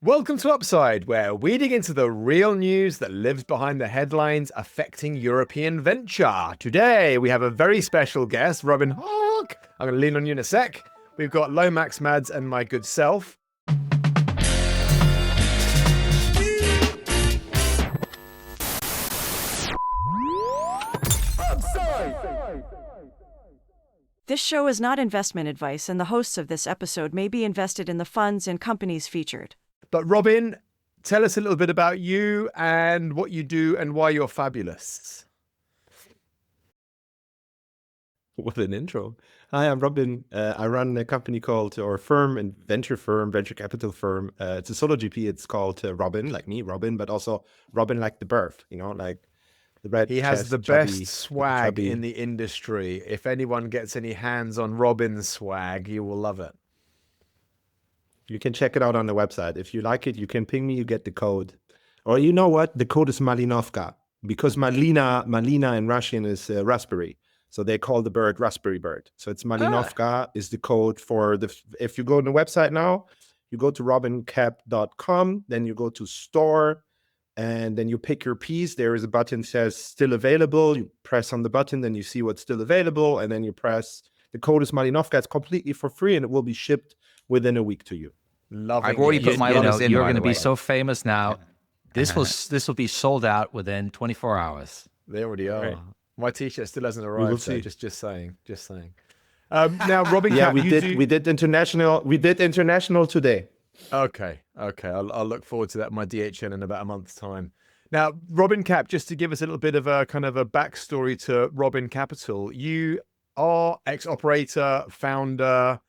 Welcome to Upside, where we dig into the real news that lives behind the headlines affecting European venture. Today, we have a very special guest, Robin Haak. I'm going to lean on you in a sec. We've got Lomax, Mads, and my good self. This show is not investment advice, and the hosts of this episode may be invested in the funds and companies featured. But Robin, tell us a little bit about you and what you do and why you're fabulous. What an intro. Hi, I'm Robin. I run a company called, or firm, and venture capital firm. It's a Solo GP. It's called Robin, like me, Robin, but also Robin like the birth, like the red He has chest, the chubby, best swag chubby. in the industry. If anyone gets any hands on Robin's swag, you will love it. You can check it out on the website. If you like it, you can ping me, you get the code. Or you know what? The code is malinovka, because malina in Russian is raspberry. So they call the bird raspberry bird. So it's malinovka is the code for if you go on the website now, you go to robincap.com, then you go to store, and then you pick your piece. There is a button that says still available. You press on the button, then you see what's still available, and then you press, the code is malinovka. It's completely for free, and it will be shipped within a week to you. Loving I've already it. put my orders in. You're by going to the be way. so famous now. This will be sold out within 24 hours. They already are. Right. My t-shirt still hasn't will arrived. So see. just saying. Now, Robin, Yeah, Cap, we did international today. Okay. I'll look forward to that in my DHL in about a month's time. Now, Robin Cap, just to give us a little bit of a kind of a backstory to Robin Capital, you are ex-operator, founder,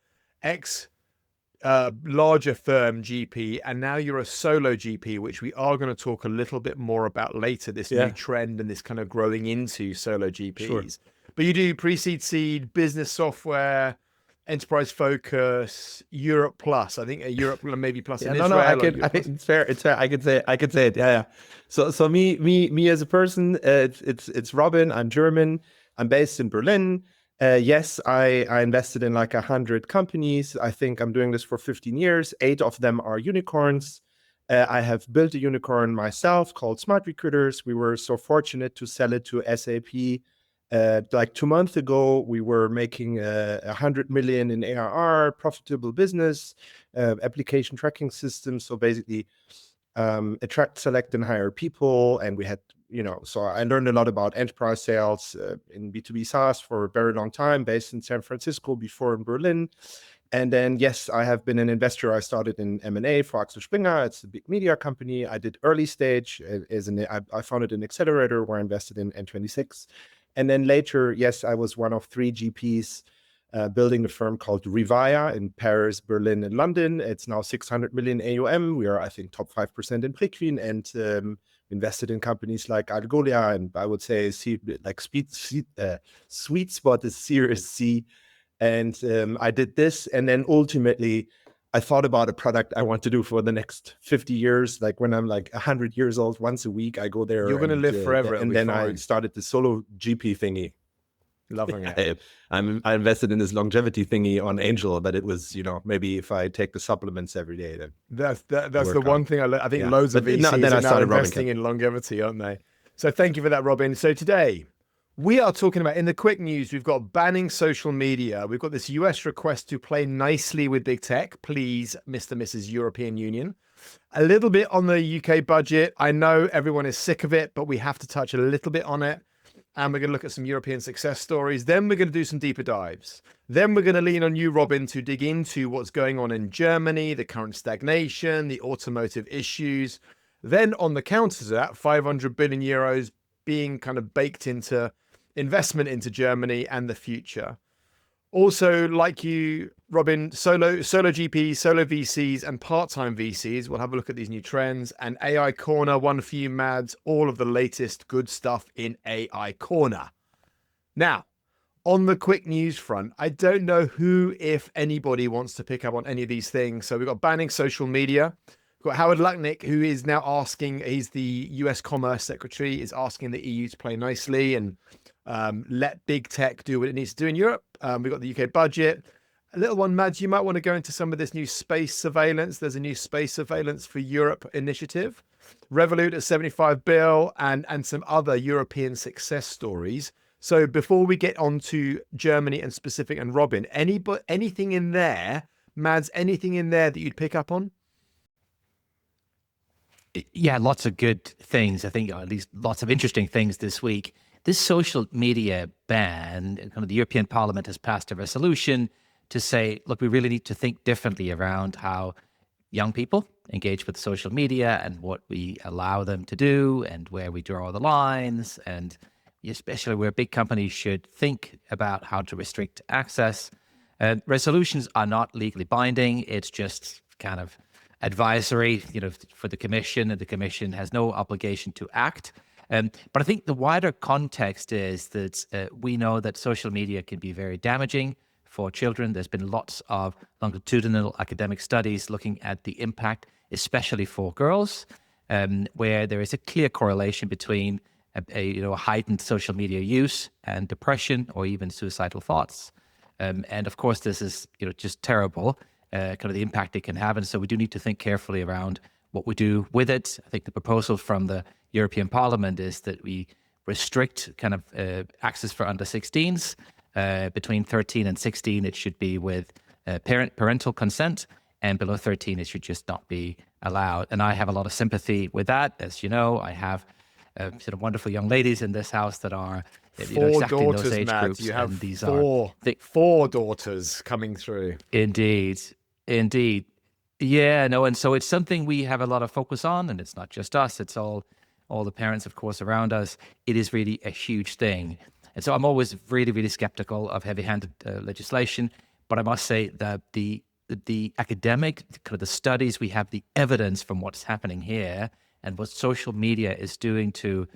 larger firm GP, and now you're a solo GP, which we are going to talk a little bit more about later, this new trend and this kind of growing into solo GPs. Sure. But you do pre-seed, seed, business software, enterprise focus, Europe plus. I think Europe maybe plus in Israel. No, I think it's fair. It's fair. I could say it. Yeah. So me as a person, it's Robin. I'm German. I'm based in Berlin. Yes, I invested in like 100 companies. I think I'm doing this for 15 years. 8 of them are unicorns. I have built a unicorn myself called SmartRecruiters. We were so fortunate to sell it to SAP. Like 2 months ago, we were making 100 million in ARR, profitable business, application tracking system. So basically attract, select, and hire people. And we had, so I learned a lot about enterprise sales in B2B SaaS for a very long time, based in San Francisco, before in Berlin. And then, yes, I have been an investor. I started in M&A for Axel Springer. It's a big media company. I did early stage. I founded an accelerator where I invested in N26. And then later, yes, I was one of 3 GPs building a firm called Revaya in Paris, Berlin, and London. It's now 600 million AUM. We are, I think, top 5% in Prequeen, and invested in companies like Algolia, and I would say sweet spot is Series C. And I did this, and then ultimately I thought about a product I want to do for the next 50 years. Like when I'm like 100 years old, once a week I go there. You're going to live forever. And then I started the Solo GP thingy. Loving it. I invested in this longevity thingy on Angel, but it was, maybe if I take the supplements every day, then that's the one thing I think loads of VCs are now investing in longevity, aren't they? So thank you for that, Robin. So today we are talking about, in the quick news, we've got banning social media. We've got this US request to play nicely with big tech. Please, Mr. Mrs. European Union. A little bit on the UK budget. I know everyone is sick of it, but we have to touch a little bit on it. And we're going to look at some European success stories. Then we're going to do some deeper dives. Then we're going to lean on you, Robin, to dig into what's going on in Germany, the current stagnation, the automotive issues. Then on the counter to that, 500 billion euros being kind of baked into investment into Germany and the future. Also, like you, Robin, solo GPs, solo VCs, and part-time VCs. We'll have a look at these new trends. And AI Corner, one for you, Mads, all of the latest good stuff in AI Corner. Now, on the quick news front, I don't know who, if anybody, wants to pick up on any of these things. So we've got banning social media. We've got Howard Lutnick, who is now asking, he's the US Commerce Secretary, is asking the EU to play nicely and let big tech do what it needs to do in Europe. We've got the UK budget. A little one, Mads, you might want to go into some of this new space surveillance. There's a new space surveillance for Europe initiative, Revolut at 75 bill, and some other European success stories. So before we get on to Germany and specific and Robin, anything in there, Mads, anything in there that you'd pick up on? Yeah, lots of good things. I think at least lots of interesting things this week. This social media ban, kind of the European Parliament has passed a resolution to say, look, we really need to think differently around how young people engage with social media and what we allow them to do and where we draw the lines, and especially where big companies should think about how to restrict access. Resolutions are not legally binding. It's just kind of advisory, for the Commission, and the Commission has no obligation to act. But I think the wider context is that we know that social media can be very damaging for children. There's been lots of longitudinal academic studies looking at the impact, especially for girls, where there is a clear correlation between a heightened social media use and depression or even suicidal thoughts. And of course, this is just terrible, kind of the impact it can have. And so we do need to think carefully around what we do with it. I think the proposal from the European Parliament is that we restrict kind of access for under 16s. Between 13 and 16, it should be with parental consent, and below 13, it should just not be allowed. And I have a lot of sympathy with that. As you know, I have sort of wonderful young ladies in this house that are exactly in those age groups. You have these four daughters coming through. Indeed. Yeah, no, and so it's something we have a lot of focus on, and it's not just us, it's all the parents, of course, around us. It is really a huge thing. And so I'm always really, really skeptical of heavy-handed legislation, but I must say that the academic, kind of the studies, we have the evidence from what's happening here and what social media is doing to,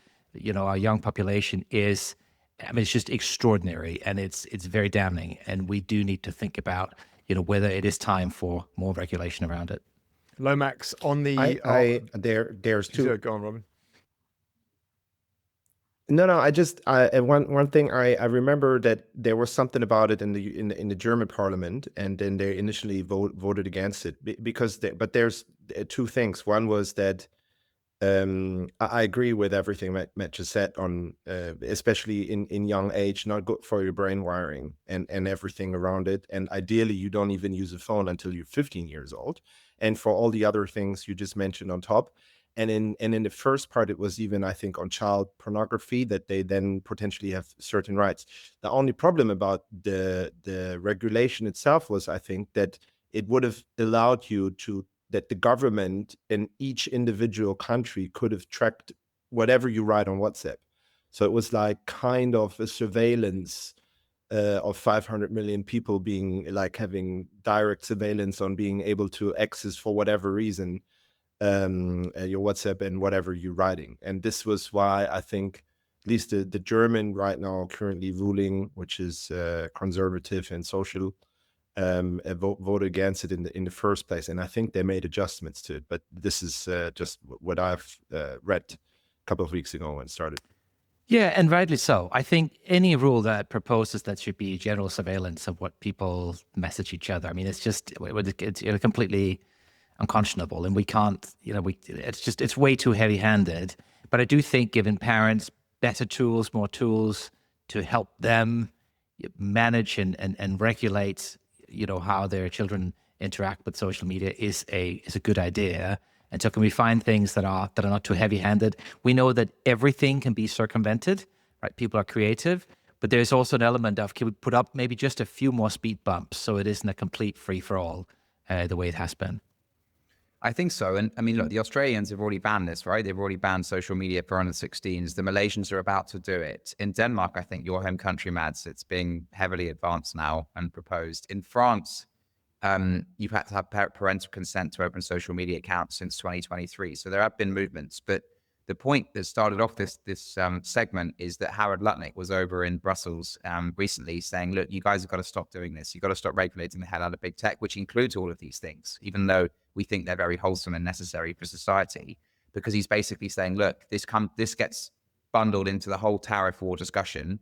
our young population is, it's just extraordinary, and it's very damning. And we do need to think about, whether it is time for more regulation around it. Lomax, on the there's two. Go on, Robin. No. One thing I remember that there was something about it in the German Parliament, and then they initially voted against it but there's two things. One was that I agree with everything Matt just said on especially in young age, not good for your brain wiring and everything around it. And ideally, you don't even use a phone until you're 15 years old. And for all the other things you just mentioned on top. And in the first part, it was even, I think, on child pornography that they then potentially have certain rights. The only problem about the regulation itself was, I think, that it would have allowed that the government in each individual country could have tracked whatever you write on WhatsApp. So it was like kind of a surveillance of 500 million people being like having direct surveillance on being able to access for whatever reason your WhatsApp and whatever you're writing. And this was why I think at least the German right now currently ruling, which is conservative and social, voted against it in the first place. And I think they made adjustments to it. But this is just what I've read a couple of weeks ago when it started. Yeah, and rightly so. I think any rule that proposes that should be general surveillance of what people message each other, I mean, it's completely unconscionable, and we can't, it's way too heavy-handed. But I do think giving parents better tools, more tools to help them manage and regulate, how their children interact with social media is a good idea. And so can we find things that are not too heavy-handed? We know that everything can be circumvented, right? People are creative, but there's also an element of, can we put up maybe just a few more speed bumps so it isn't a complete free-for-all the way it has been? I think so. And I mean, look, the Australians have already banned this, right? They've already banned social media for under 16s. The Malaysians are about to do it. In Denmark, I think your home country, Mads, it's being heavily advanced now and proposed. In France, you've had to have parental consent to open social media accounts since 2023. So there have been movements. But the point that started off this segment is that Howard Lutnick was over in Brussels recently saying, look, you guys have got to stop doing this. You've got to stop regulating the hell out of big tech, which includes all of these things, even though we think they're very wholesome and necessary for society. Because he's basically saying, look, this gets bundled into the whole tariff war discussion.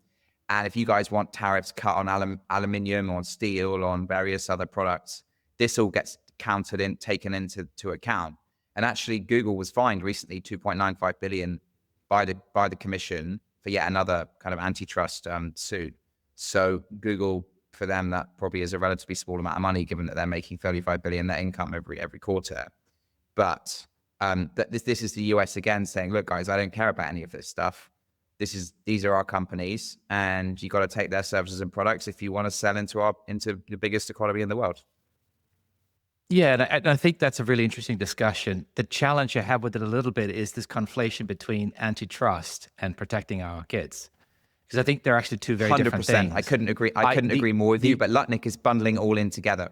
And if you guys want tariffs cut on aluminium, on steel, on various other products, this all gets taken into account. And actually, Google was fined recently $2.95 billion by the commission for yet another kind of antitrust suit. So Google, for them, that probably is a relatively small amount of money, given that they're making $35 billion net income every quarter. But this is the US again saying, look, guys, I don't care about any of this stuff. These are our companies, and you got to take their services and products if you want to sell into the biggest economy in the world. Yeah, and I think that's a really interesting discussion. The challenge I have with it a little bit is this conflation between antitrust and protecting our kids, because I think they're actually two very different things. I couldn't agree more with you, but Lutnick is bundling all in together.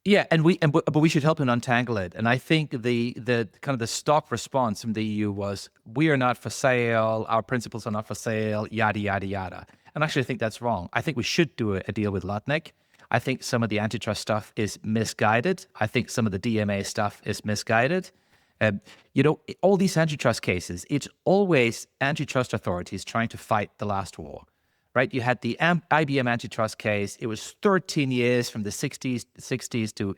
Yeah, but we should help him untangle it. And I think the kind of the stock response from the EU was, we are not for sale, our principles are not for sale, yada, yada, yada. And actually, I think that's wrong. I think we should do a deal with Lutnick. I think some of the antitrust stuff is misguided. I think some of the DMA stuff is misguided. All these antitrust cases, it's always antitrust authorities trying to fight the last war. Right, you had the IBM antitrust case. It was 13 years from the 60s to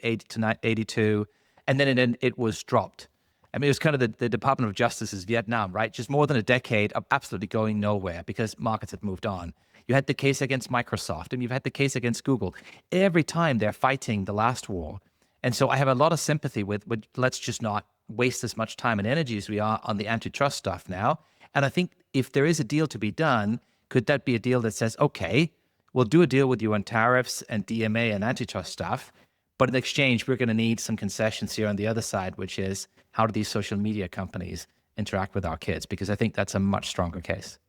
82, and then it was dropped. I mean, it was kind of the Department of Justice's Vietnam, right? Just more than a decade of absolutely going nowhere because markets had moved on. You had the case against Microsoft, and you've had the case against Google. Every time they're fighting the last war. And so I have a lot of sympathy with let's just not waste as much time and energy as we are on the antitrust stuff now. And I think if there is a deal to be done, could that be a deal that says, okay, we'll do a deal with you on tariffs and DMA and antitrust stuff, but in exchange, we're going to need some concessions here on the other side, which is how do these social media companies interact with our kids? Because I think that's a much stronger case.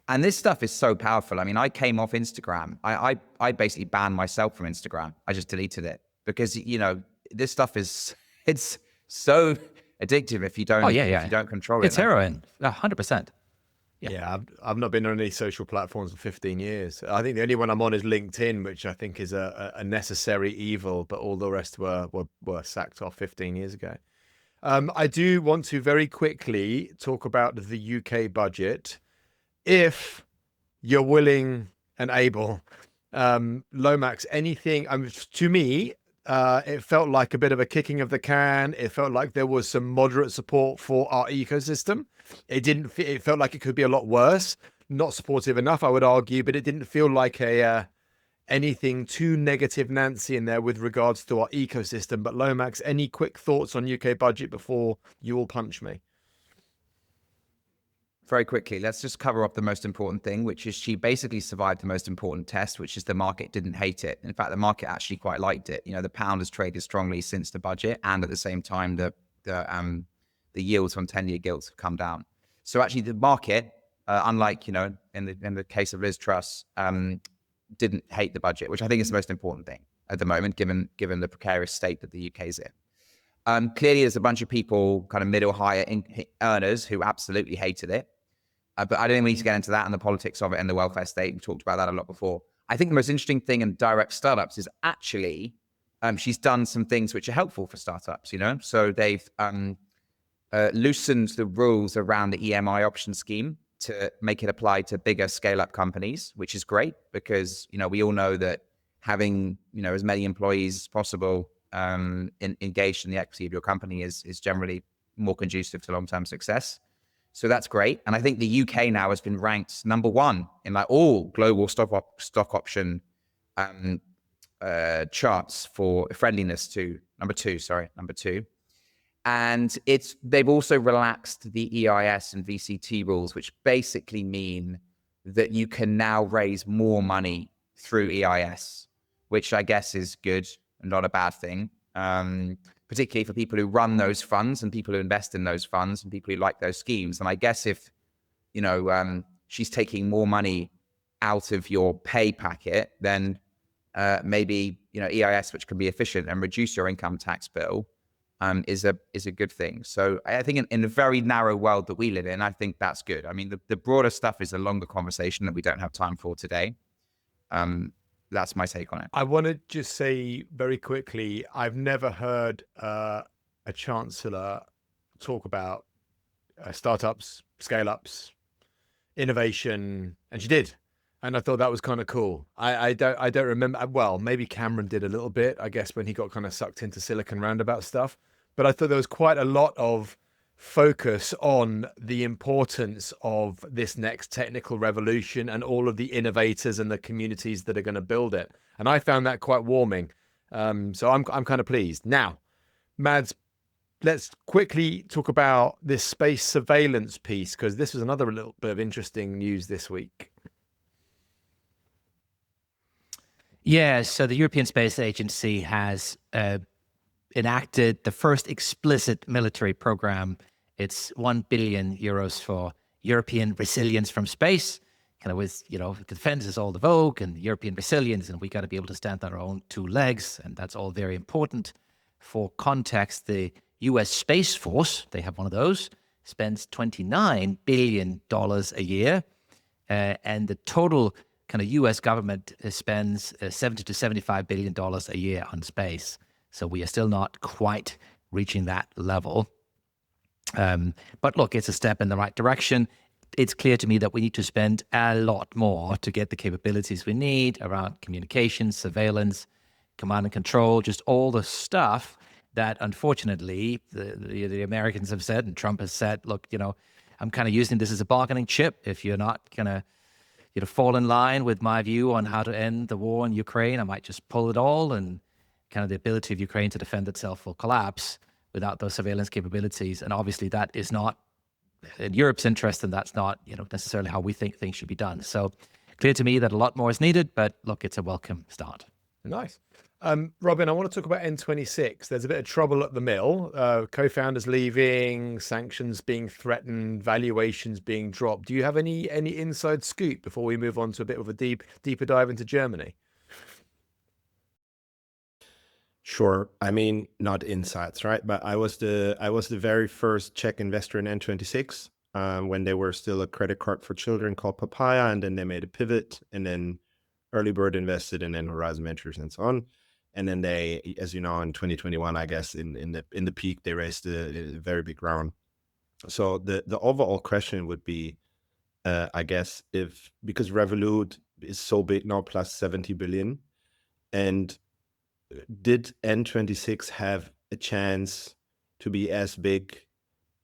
And this stuff is so powerful. I mean, I came off Instagram. I basically banned myself from Instagram. I just deleted it because, this stuff it's so addictive if you don't, if you don't control it. It's heroin, 100%. Yeah, I've not been on any social platforms for 15 years. I think the only one I'm on is LinkedIn, which I think is a necessary evil, but all the rest were sacked off 15 years ago. I do want to very quickly talk about the UK budget. If you're willing and able, Lomax, anything, to me, it felt like a bit of a kicking of the can. It felt like there was some moderate support for our ecosystem. It felt like it could be a lot worse. Not supportive enough, I would argue, but it didn't feel like anything too negative Nancy in there with regards to our ecosystem. But Lomax, any quick thoughts on UK budget before you all punch me? Very quickly, let's just cover up the most important thing, which is she basically survived the most important test, which is the market didn't hate it. In fact, the market actually quite liked it. The pound has traded strongly since the budget, and at the same time, the yields on 10-year gilts have come down. So actually, the market, unlike in the case of Liz Truss, didn't hate the budget, which I think is the most important thing at the moment, given the precarious state that the UK is in. Clearly, there's a bunch of people, kind of middle higher earners, who absolutely hated it. But I don't think we need to get into that and the politics of it and the welfare state. We talked about that a lot before. I think the most interesting thing in direct startups is actually she's done some things which are helpful for startups, So they've loosened the rules around the EMI option scheme to make it apply to bigger scale-up companies, which is great because, we all know that having, as many employees as possible engaged in the equity of your company is generally more conducive to long-term success. So that's great. And I think the UK now has been ranked number one in all global stock option charts for friendliness to number two. And they've also relaxed the EIS and VCT rules, which basically mean that you can now raise more money through EIS, which I guess is good and not a bad thing. Particularly for people who run those funds and people who invest in those funds and people who like those schemes. And I guess if, she's taking more money out of your pay packet, then maybe, EIS, which can be efficient and reduce your income tax bill, is a good thing. So I think in the very narrow world that we live in, I think that's good. I mean, the broader stuff is a longer conversation that we don't have time for today. That's my take on it. I want to just say very quickly, I've never heard a chancellor talk about startups, scale-ups, innovation, and she did. And I thought that was kind of cool. I don't remember. Well, maybe Cameron did a little bit, I guess, when he got kind of sucked into Silicon Roundabout stuff. But I thought there was quite a lot of focus on the importance of this next technical revolution and all of the innovators and the communities that are going to build it. And I found that quite warming. So I'm kind of pleased. Now, Mads, let's quickly talk about this space surveillance piece, because this was another little bit of interesting news this week. Yeah, so the European Space Agency has enacted the first explicit military program. It's 1 billion euros for European resilience from space, kind of with, defense is all the vogue and European resilience, and we got to be able to stand on our own two legs, and that's all very important. For context, the US Space Force, they have one of those, spends $29 billion a year, and the total kind of US government spends $70 to $75 billion a year on space. So we are still not quite reaching that level. But look, it's a step in the right direction. It's clear to me that we need to spend a lot more to get the capabilities we need around communication, surveillance, command and control, just all the stuff that unfortunately the Americans have said, and Trump has said, look, I'm kind of using this as a bargaining chip. If you're not going to fall in line with my view on how to end the war in Ukraine, I might just pull it all, and kind of the ability of Ukraine to defend itself will collapse without those surveillance capabilities. And obviously that is not in Europe's interest, and that's not necessarily how we think things should be done. So clear to me that a lot more is needed, but look, it's a welcome start. Nice. Robin, I want to talk about N26. There's a bit of trouble at the mill. Co-founders leaving, sanctions being threatened, valuations being dropped. Do you have any inside scoop before we move on to a bit of a deeper dive into Germany? Sure. I mean, not insights, right? But I was the very first Czech investor in N26 when they were still a credit card for children called Papaya, and then they made a pivot, and then Early Bird invested, and then Horizon Ventures and so on. And then they, as you know, in 2021, I guess in the peak, they raised a very big round. So the overall question would be, I guess, because Revolut is so big now, plus 70 billion, and did N26 have a chance to be as big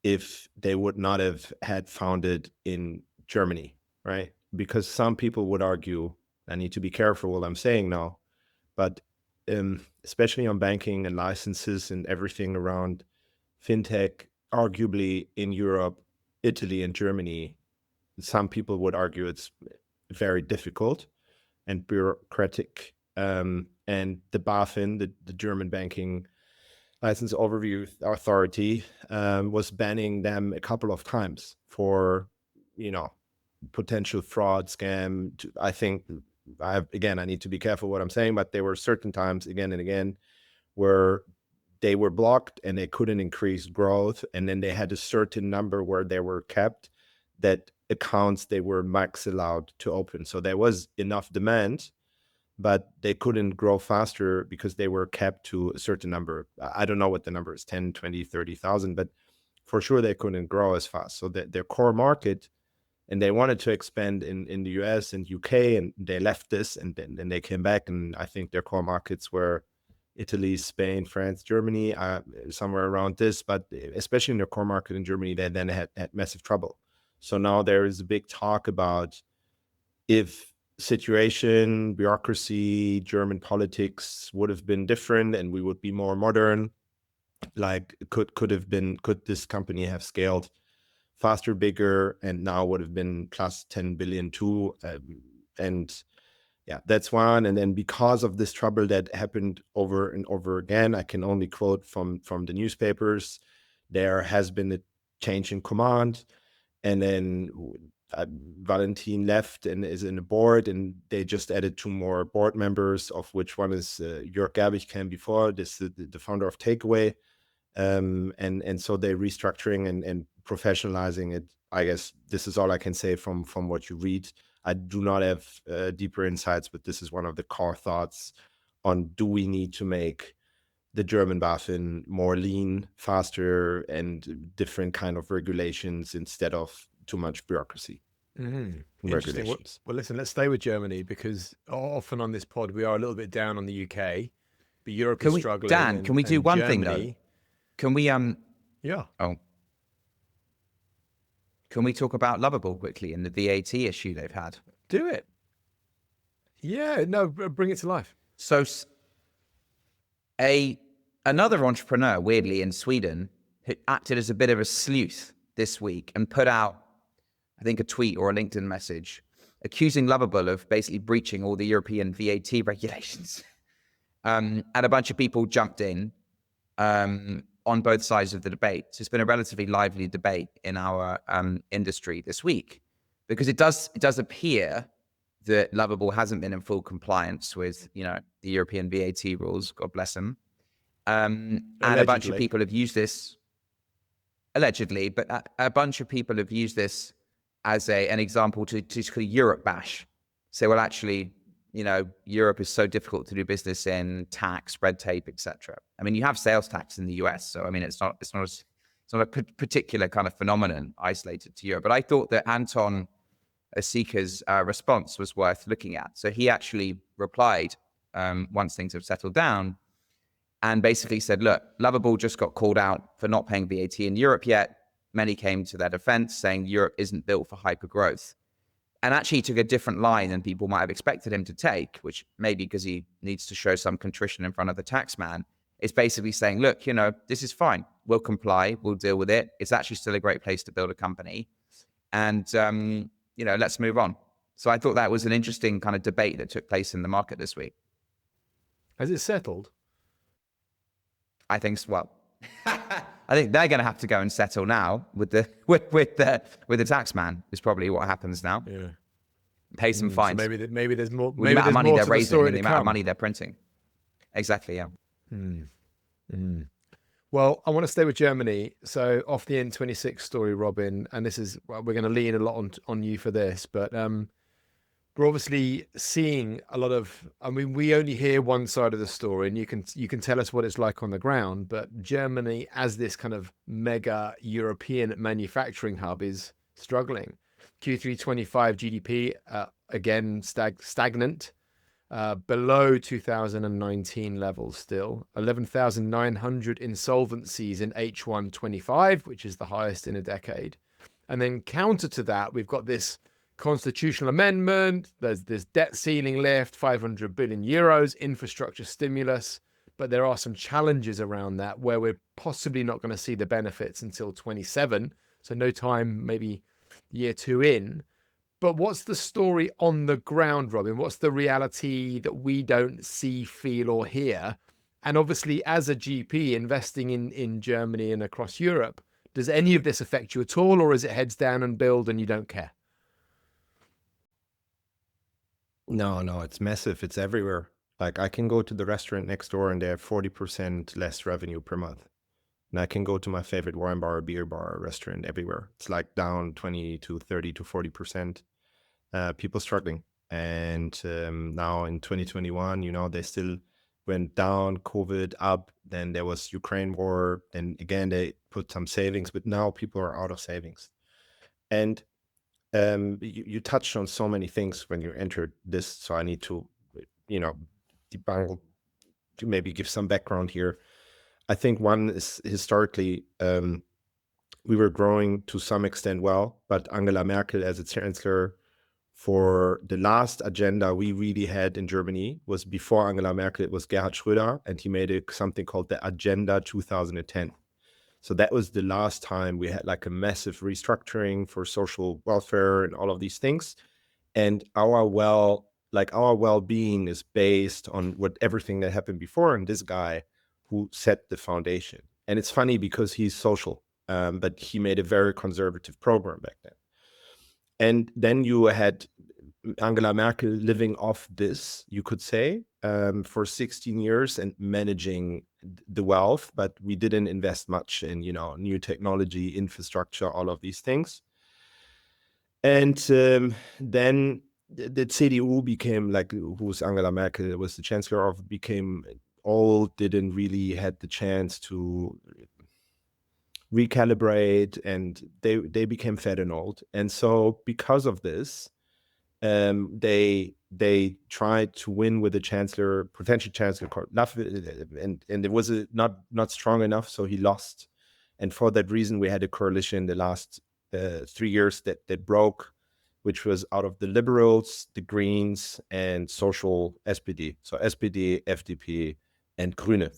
if they would not have had founded in Germany, right? Because some people would argue, I need to be careful what I'm saying now, but especially on banking and licenses and everything around fintech, arguably in Europe, Italy and Germany, some people would argue it's very difficult and bureaucratic. And the BaFin, the German banking license overview authority, was banning them a couple of times for, potential fraud, scam. I think I need to be careful what I'm saying, but there were certain times again and again where they were blocked and they couldn't increase growth. And then they had a certain number where they were kept, that accounts they were max allowed to open. So there was enough demand, but they couldn't grow faster because they were kept to a certain number. I don't know what the number is, 10, 20, 30,000, but for sure they couldn't grow as fast. So their core market, and they wanted to expand in the US and UK, and they left this, and then they came back, and I think their core markets were Italy, Spain, France, Germany, somewhere around this, but especially in their core market in Germany, they then had massive trouble. So now there is a big talk about if situation, bureaucracy, German politics would have been different and we would be more modern, like could this company have scaled faster, bigger, and now would have been plus 10 billion too. And yeah, that's one. And then because of this trouble that happened over and over again, I can only quote from the newspapers, there has been a change in command. And then Valentin left and is in the board, and they just added 2 more board members, of which one is Jörg Gerbig came before, this the founder of Takeaway. And so they're restructuring and professionalizing it. I guess this is all I can say from what you read. I do not have deeper insights, but this is one of the core thoughts on, do we need to make the German BaFin more lean, faster, and different kind of regulations instead of too much bureaucracy? Interesting. Well, listen, let's stay with Germany, because often on this pod we are a little bit down on the UK, but Europe is struggling. Dan, can we do one thing though? Can we Yeah. Oh. Can we talk about Lovable quickly and the VAT issue they've had? Do it. Yeah, no, bring it to life. So another entrepreneur, weirdly, in Sweden, who acted as a bit of a sleuth this week and put out, I think, a tweet or a LinkedIn message accusing Lovable of basically breaching all the European VAT regulations. And a bunch of people jumped in on both sides of the debate. So it's been a relatively lively debate in our industry this week, because it does appear that Lovable hasn't been in full compliance with, the European VAT rules, God bless them. And a bunch of people have used this, allegedly, but a bunch of people have used this as an example to Europe bash. Say, well, actually, Europe is so difficult to do business in, tax, red tape, etc. I mean, you have sales tax in the US, so I mean, it's not a particular kind of phenomenon isolated to Europe. But I thought that Anton Asika's response was worth looking at. So he actually replied once things have settled down, and basically said, look, Lovable just got called out for not paying VAT in Europe yet. Many came to their defense, saying Europe isn't built for hypergrowth. And actually took a different line than people might have expected him to take, which maybe because he needs to show some contrition in front of the tax man. It's basically saying, look, this is fine. We'll comply. We'll deal with it. It's actually still a great place to build a company. And, let's move on. So I thought that was an interesting kind of debate that took place in the market this week. Has it settled? I think, I think they're going to have to go and settle now with the tax man. Is probably what happens now. Yeah, pay some fines. So maybe there's more. With the amount of money they're raising and the amount of money they're printing. Exactly. Yeah. Well, I want to stay with Germany. So off the N26 story, Robin, and this is, we're going to lean a lot on you for this, but we're obviously seeing a lot of, we only hear one side of the story, and you can tell us what it's like on the ground, but Germany as this kind of mega European manufacturing hub is struggling. Q3 25 GDP, again, stagnant, below 2019 levels still. 11,900 insolvencies in H1 25, which is the highest in a decade. And then counter to that, we've got this constitutional amendment, there's this debt ceiling lift, 500 billion euros, infrastructure stimulus, but there are some challenges around that where we're possibly not going to see the benefits until 27, so no time, maybe year 2 in. But what's the story on the ground, Robin? What's the reality that we don't see, feel, or hear? And obviously, as a GP investing in Germany and across Europe, does any of this affect you at all, or is it heads down and build and you don't care? No, it's massive. It's everywhere. Like, I can go to the restaurant next door and they have 40% less revenue per month. And I can go to my favorite wine bar, beer bar, restaurant everywhere. It's like down 20 to 30 to 40%. People struggling. And now in 2021, they still went down, COVID up. Then there was Ukraine war. Then again, they put some savings, but now people are out of savings. And you touched on so many things when you entered this, so I need to, debunk, to maybe give some background here. I think one is historically, we were growing to some extent well, but Angela Merkel as a chancellor, for the last agenda we really had in Germany was before Angela Merkel, it was Gerhard Schröder, and he made something called the Agenda 2010. So that was the last time we had like a massive restructuring for social welfare and all of these things. And our well-being is based on everything that happened before, and this guy who set the foundation. And it's funny because he's social, but he made a very conservative program back then. And then you had Angela Merkel living off this, you could say, for 16 years and managing the wealth, but we didn't invest much in, new technology, infrastructure, all of these things. And then the CDU became, who's Angela Merkel was the chancellor of, didn't really had the chance to recalibrate, and they became fat and old. And so because of this, they tried to win with the potential chancellor, and it was not strong enough, so he lost. And for that reason, we had a coalition the last 3 years that broke, which was out of the Liberals, the Greens, and Social SPD. So SPD, FDP, and Grüne.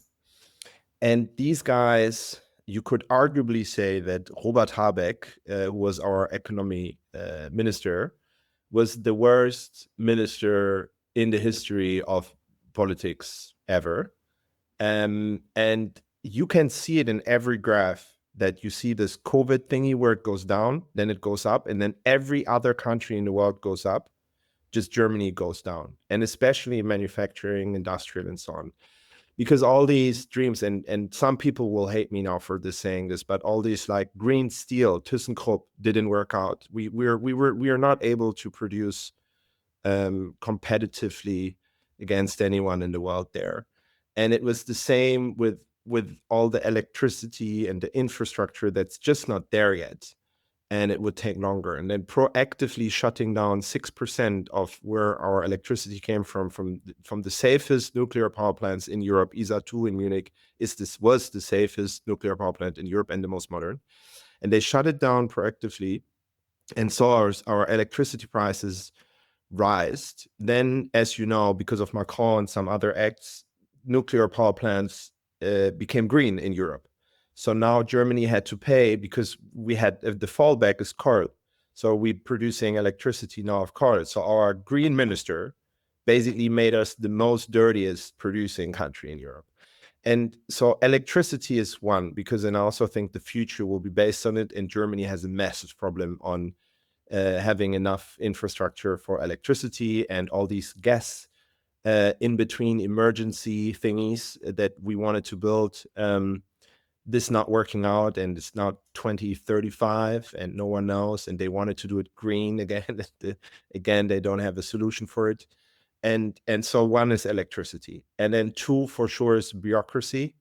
And these guys, you could arguably say that Robert Habeck, who was our economy minister, was the worst minister in the history of politics ever. And you can see it in every graph, that you see this COVID thingy where it goes down, then it goes up, and then every other country in the world goes up, just Germany goes down. And especially manufacturing, industrial, and so on. Because all these dreams, and some people will hate me now for this saying this, but all these like green steel, ThyssenKrupp didn't work out. We are not able to produce competitively against anyone in the world there. And it was the same with all the electricity and the infrastructure that's just not there yet. And it would take longer. And then proactively shutting down 6% of where our electricity came from the safest nuclear power plants in Europe. ISA 2 in Munich was the safest nuclear power plant in Europe and the most modern. And they shut it down proactively and saw our electricity prices rise. Then, as you know, because of Macron and some other acts, nuclear power plants became green in Europe. So now Germany had to pay, because we had the fallback is coal. So we're producing electricity now of coal. So our green minister basically made us the most dirtiest producing country in Europe. And so electricity is one, because I also think the future will be based on it. And Germany has a massive problem on having enough infrastructure for electricity, and all these gas in between emergency thingies that we wanted to build. This not working out, and it's now 2035 and no one knows, and they wanted to do it green again. Again, they don't have a solution for it. And so one is electricity. And then two for sure is bureaucracy.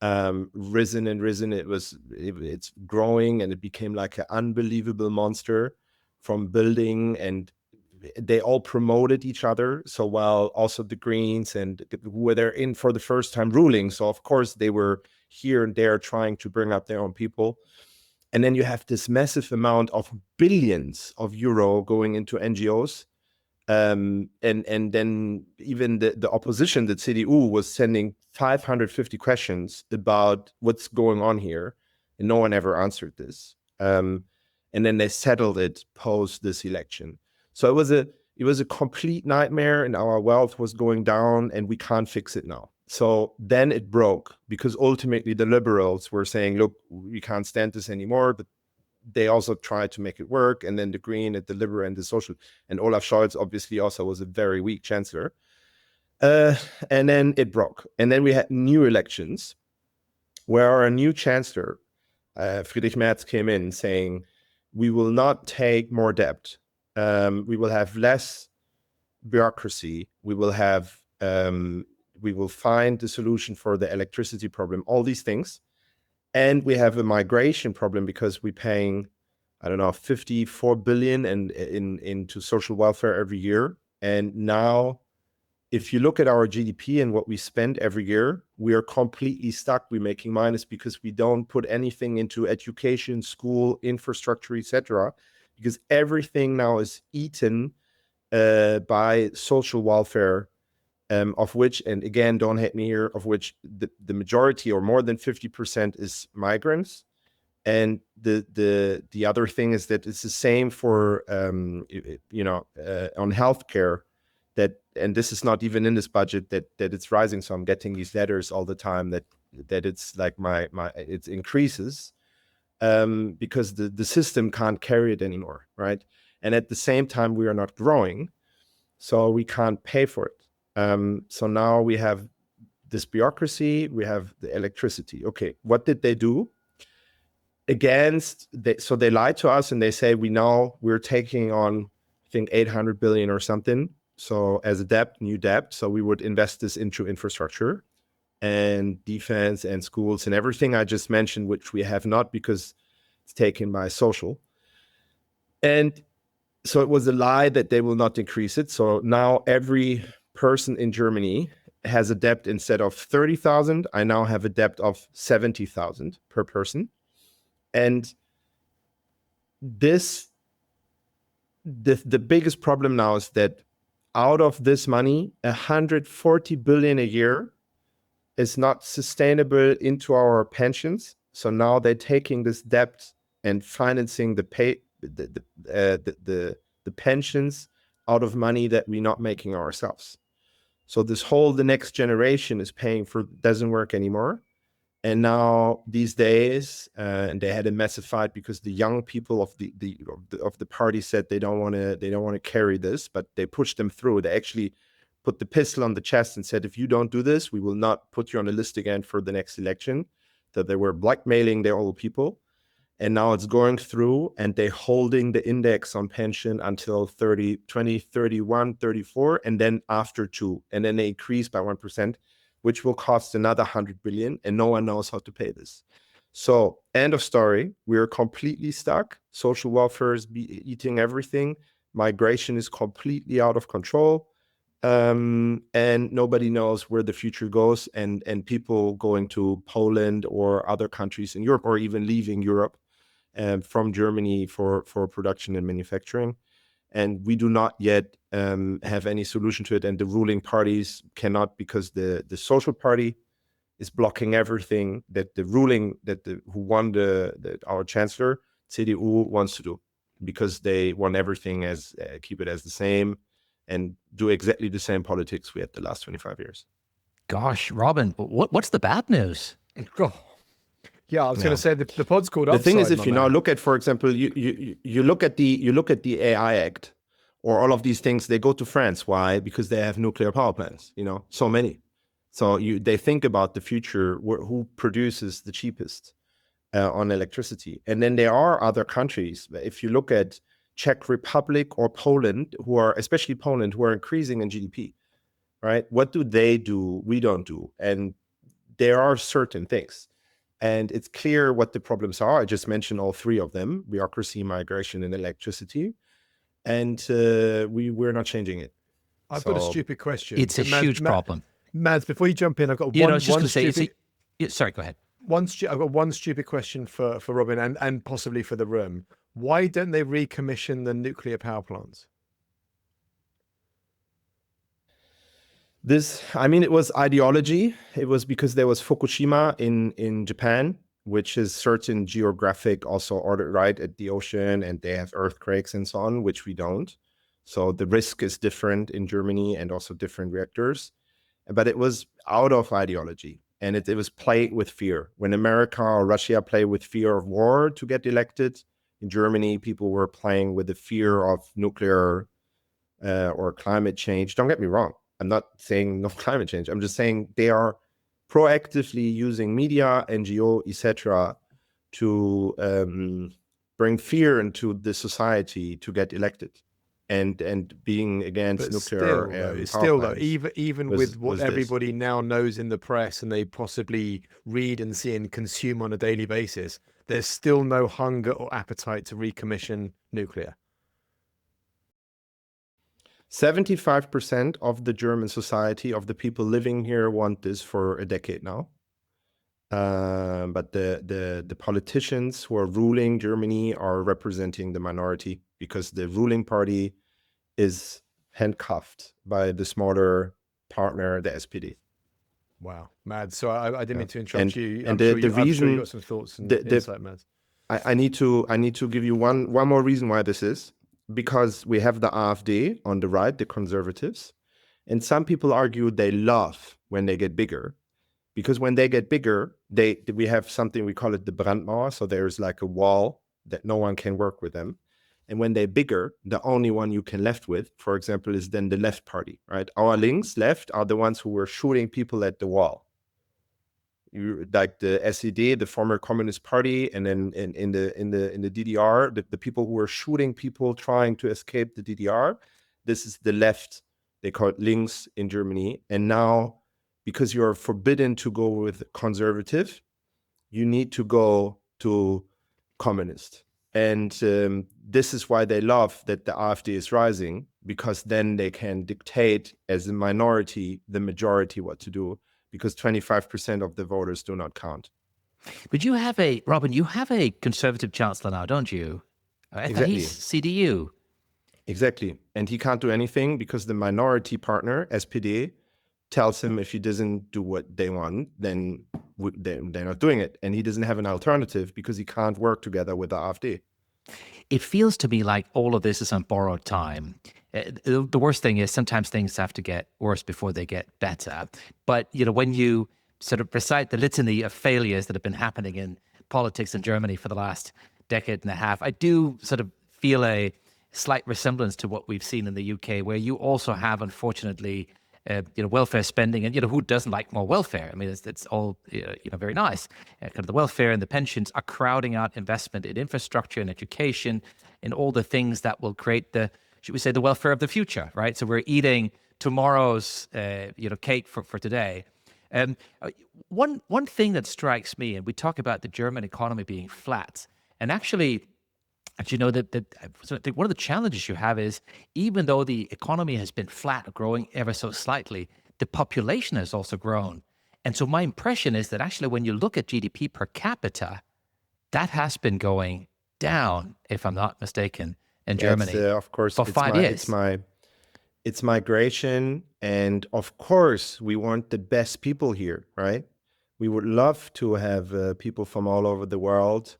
Risen. It's growing, and it became like an unbelievable monster from building, and they all promoted each other. So while also the Greens and who were there in for the first time ruling. So of course they were here and there trying to bring up their own people. And then you have this massive amount of billions of euro going into NGOs. And then even the opposition, the CDU, was sending 550 questions about what's going on here. And no one ever answered this. And then they settled it post this election. So it was a complete nightmare, and our wealth was going down, and we can't fix it now. So then it broke, because ultimately the liberals were saying, look, we can't stand this anymore. But they also tried to make it work. And then the Green and the Liberal and the Social, and Olaf Scholz obviously also was a very weak chancellor. And then it broke. And then we had new elections where our new chancellor, Friedrich Merz, came in saying, we will not take more debt. We will have less bureaucracy. We will find the solution for the electricity problem, all these things. And we have a migration problem, because we're paying, 54 billion into social welfare every year. And now, if you look at our GDP and what we spend every year, we are completely stuck. We're making minus, because we don't put anything into education, school, infrastructure, etc. Because everything now is eaten by social welfare, of which, and again, don't hate me here, of which the majority, or more than 50%, is migrants. And the other thing is that it's the same for on healthcare. And this is not even in this budget, that it's rising. So I'm getting these letters all the time that it's like it increases. Because the system can't carry it anymore, right? And at the same time, we are not growing, so we can't pay for it. So now we have this bureaucracy, we have the electricity. Okay, what did they do? So they lied to us, and they say, we're taking on, I think, 800 billion or something. So as a new debt, so we would invest this into infrastructure. and defense and schools and everything I just mentioned, which we have not because it's taken by social. And so it was a lie that they will not increase it. So now every person in Germany has a debt instead of 30,000. I now have a debt of 70,000 per person. And the biggest problem now is that out of this money, 140 billion a year is not sustainable into our pensions. So now they're taking this debt and financing the pensions out of money that we're not making ourselves. So the next generation is paying for, doesn't work anymore. And now these days, and they had a massive fight because the young people of the party said they don't want to carry this, but they pushed them through. They actually put the pistol on the chest and said, if you don't do this, we will not put you on the list again for the next election. That they were blackmailing their old people. And now it's going through, and they're holding the index on pension until 2031, 34, and then after 2. And then they increase by 1%, which will cost another 100 billion, and no one knows how to pay this. So, end of story. We're completely stuck. Social welfare is eating everything. Migration is completely out of control. And nobody knows where the future goes. And people going to Poland or other countries in Europe, or even leaving Europe from Germany for production and manufacturing. And we do not yet have any solution to it. And the ruling parties cannot, because the social party is blocking everything that who won our chancellor, CDU, wants to do, because they want everything as keep it as the same and do exactly the same politics we had the last 25 years. Gosh, Robin, what's the bad news? Yeah, I was going to say the pod's called The Outsized, thing is, if you now look at, for example, you look at the AI Act or all of these things, they go to France. Why? Because they have nuclear power plants. So many. So they think about the future, who produces the cheapest on electricity. And then there are other countries. If you look at Czech Republic or Poland, especially Poland, who are increasing in GDP, right? What do they do? We don't do. And there are certain things. And it's clear what the problems are. I just mentioned all 3 of them: bureaucracy, migration, and electricity. And we're not changing it. I've got a stupid question. It's a huge problem. Mads, before you jump in, I've got one stupid... Sorry, go ahead. I've got one stupid question for Robin and possibly for the room. Why don't they recommission the nuclear power plants? It was ideology. It was because there was Fukushima in Japan, which is certain geographic also order, right, at the ocean, and they have earthquakes and so on, which we don't. So the risk is different in Germany, and also different reactors. But it was out of ideology, and it was played with fear. When America or Russia play with fear of war to get elected, in Germany, people were playing with the fear of nuclear or climate change. Don't get me wrong. I'm not saying no climate change. I'm just saying they are proactively using media, NGO, etc., to bring fear into the society to get elected, and being against nuclear. Still, though, even with what everybody now knows in the press, and they possibly read and see and consume on a daily basis, there's still no hunger or appetite to recommission nuclear. 75% of the German society, of the people living here, want this for a decade now. But the politicians who are ruling Germany are representing the minority, because the ruling party is handcuffed by the smaller partner, the SPD. Wow, Mads. So I didn't mean to interrupt you. And the reason you got some thoughts and insight, Mads. I need to give you one more reason why this is. Because we have the AfD on the right, the conservatives, and some people argue they love when they get bigger, because when they get bigger, we have something, we call it the Brandmauer. So there's like a wall that no one can work with them. And when they're bigger, the only one you can left with, for example, is then the left party, right? Our left are the ones who were shooting people at the wall. Like the SED, the former Communist Party, and then in the DDR, the people who were shooting people trying to escape the DDR. This is the left. They call it links in Germany. And now because you're forbidden to go with conservative, you need to go to communist. And this is why they love that the AfD is rising, because then they can dictate as a minority the majority what to do, because 25% of the voters do not count. But Robin, you have a conservative chancellor now, don't you? Exactly. He's CDU. Exactly. And he can't do anything because the minority partner, SPD, tells him if he doesn't do what they want, then they're not doing it. And he doesn't have an alternative because he can't work together with the AfD. It feels to me like all of this is on borrowed time. The worst thing is sometimes things have to get worse before they get better. But, when you sort of recite the litany of failures that have been happening in politics in Germany for the last decade and a half, I do sort of feel a slight resemblance to what we've seen in the UK, where you also have, unfortunately, welfare spending, and who doesn't like more welfare? I mean, it's all very nice. Kind of the welfare and the pensions are crowding out investment in infrastructure and education, and all the things that will create the welfare of the future, right? So we're eating tomorrow's cake for today. One thing that strikes me, and we talk about the German economy being flat, and actually, so I think one of the challenges you have is, even though the economy has been flat, growing ever so slightly, the population has also grown. And so my impression is that actually when you look at GDP per capita, that has been going down, if I'm not mistaken, in Germany. Of course, for 5 years. It's migration. And of course, we want the best people here, right? We would love to have people from all over the world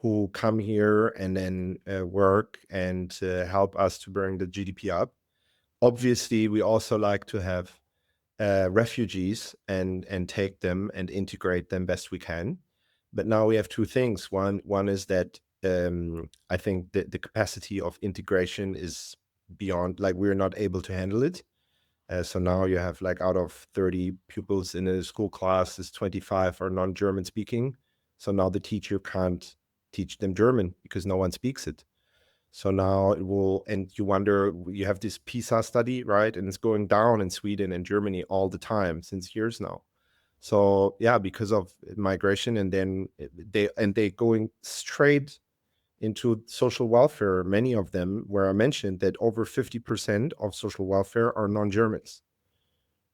who come here and then work and help us to bring the GDP up. Obviously, we also like to have refugees and take them and integrate them best we can. But now we have two things. One is that I think the capacity of integration is beyond, like, we're not able to handle it. So now you have, like, out of 30 pupils in a school class, 25 are non-German speaking. So now the teacher can't teach them German because no one speaks it. So now it will, and you wonder, you have this PISA study, right? And it's going down in Sweden and Germany all the time since years now. So yeah, because of migration, and then they going straight into social welfare. Many of them, where I mentioned that over 50% of social welfare are non-Germans,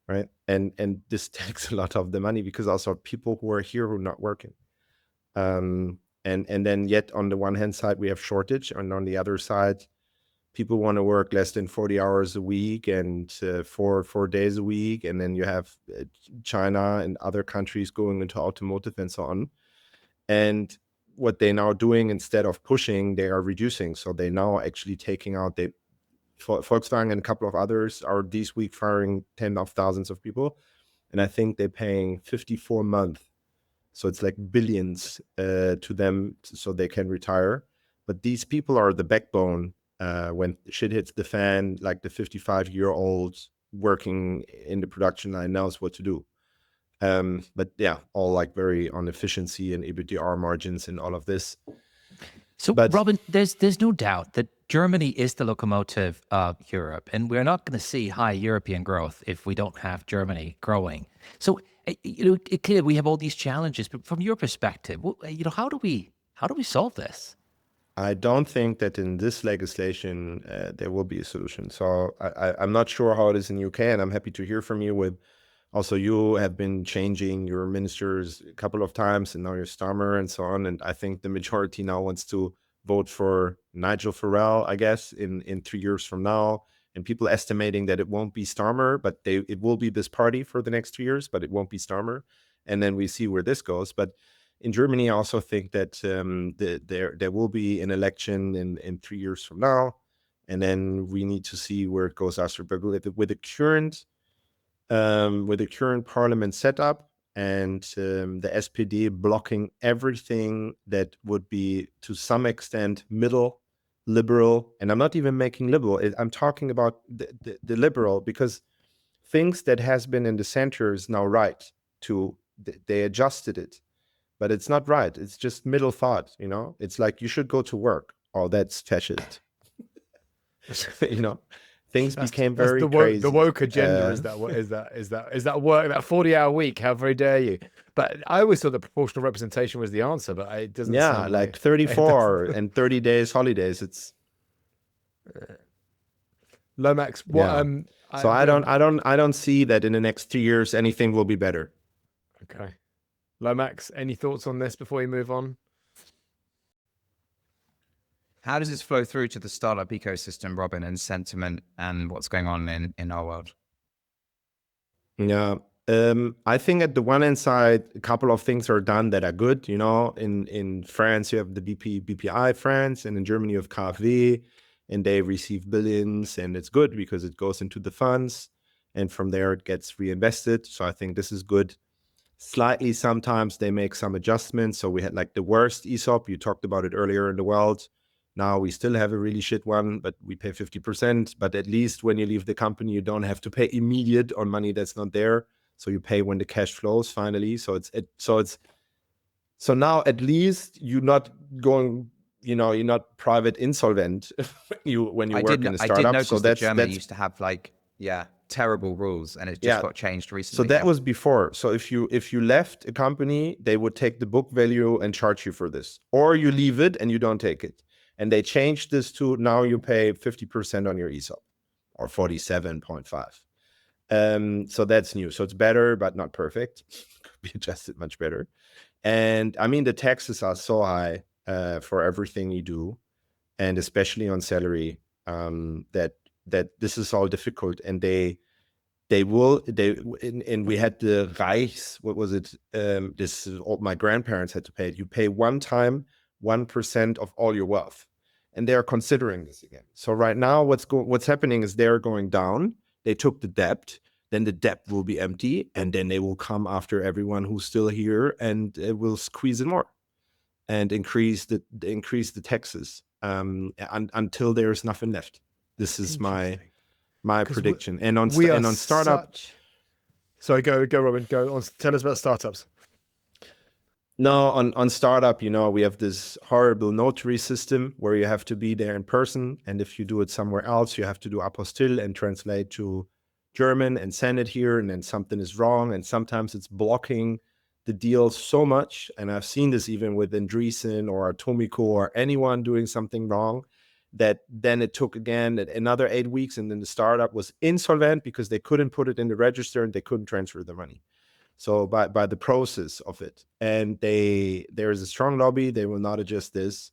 right? And this takes a lot of the money because also people who are here who are not working. And then yet on the one hand side, we have shortage. And on the other side, people want to work less than 40 hours a week and 4 days a week. And then you have China and other countries going into automotive and so on. And what they're now doing, instead of pushing, they are reducing. So they're now actually taking out, Volkswagen and a couple of others are this week firing tens of thousands of people. And I think they're paying 54 a month. So it's like billions to them so they can retire. But these people are the backbone when shit hits the fan, like the 55-year-old working in the production line knows what to do. But yeah, all like very on efficiency and EBITDA margins and all of this. So, Robin, there's no doubt that Germany is the locomotive of Europe, and we're not going to see high European growth if we don't have Germany growing. So, it's clear we have all these challenges, but from your perspective, how do we solve this? I don't think that in this legislation there will be a solution. So I'm not sure how it is in UK, and I'm happy to hear from you with. Also, you have been changing your ministers a couple of times, and now you're Starmer and so on. And I think the majority now wants to vote for Nigel Farage, I guess, in 3 years from now. And people estimating that it won't be Starmer, but it will be this party for the next 2 years, but it won't be Starmer. And then we see where this goes. But in Germany, I also think that there will be an election in 3 years from now. And then we need to see where it goes after. But with the current parliament setup and the SPD blocking everything that would be to some extent middle liberal, and I'm not even making liberal, I'm talking about the liberal, because things that has been in the center is now right. They adjusted it, but it's not right. It's just middle thought, It's like you should go to work. Oh, that's fascist. things became very crazy. The woke agenda is that work, that 40-hour week. How very dare you? But I always thought the proportional representation was the answer, but it doesn't. Sound like 34 and 30 days holidays. It's Lomax. So I don't see that in the next 2 years anything will be better. Okay, Lomax, any thoughts on this before we move on? How does this flow through to the startup ecosystem, Robin, and sentiment and what's going on in our world? Yeah, I think at the one hand side, a couple of things are done that are good. In France, you have the BPI France, and in Germany, you have KfW, and they receive billions, and it's good because it goes into the funds, and from there it gets reinvested. So I think this is good. Slightly, sometimes they make some adjustments. So we had like the worst ESOP, you talked about it earlier in the world. Now we still have a really shit one, but we pay 50%. But at least when you leave the company, you don't have to pay immediate on money that's not there. So you pay when the cash flows finally. So now at least you're not going, you're not private insolvent when you work in a startup. I did notice that Germany used to have terrible rules, and it just got changed recently. So that was before. So if you left a company, they would take the book value and charge you for this, or you leave it and you don't take it. And they changed this to now you pay 50% on your ESOP, or 47.5. So that's new. So it's better, but not perfect. Could be adjusted much better. And I mean, the taxes are so high for everything you do, and especially on salary, that this is all difficult. And and we had the Reichs, what was it? My grandparents had to pay it. You pay one time 1% of all your wealth. And they're considering this again. So right now, what's happening is they're going down. They took the debt, then the debt will be empty, and then they will come after everyone who's still here, and it will squeeze it more and increase the taxes until there's nothing left. This is my prediction. And on startup. Sorry, go Robin. Go on. Tell us about startups. No, on startup, we have this horrible notary system where you have to be there in person. And if you do it somewhere else, you have to do apostille and translate to German and send it here. And then something is wrong. And sometimes it's blocking the deal so much. And I've seen this even with Andreessen or Atomico or anyone doing something wrong, that then it took again another 8 weeks. And then the startup was insolvent because they couldn't put it in the register and they couldn't transfer the money. So by the process of it, and there is a strong lobby, they will not adjust this.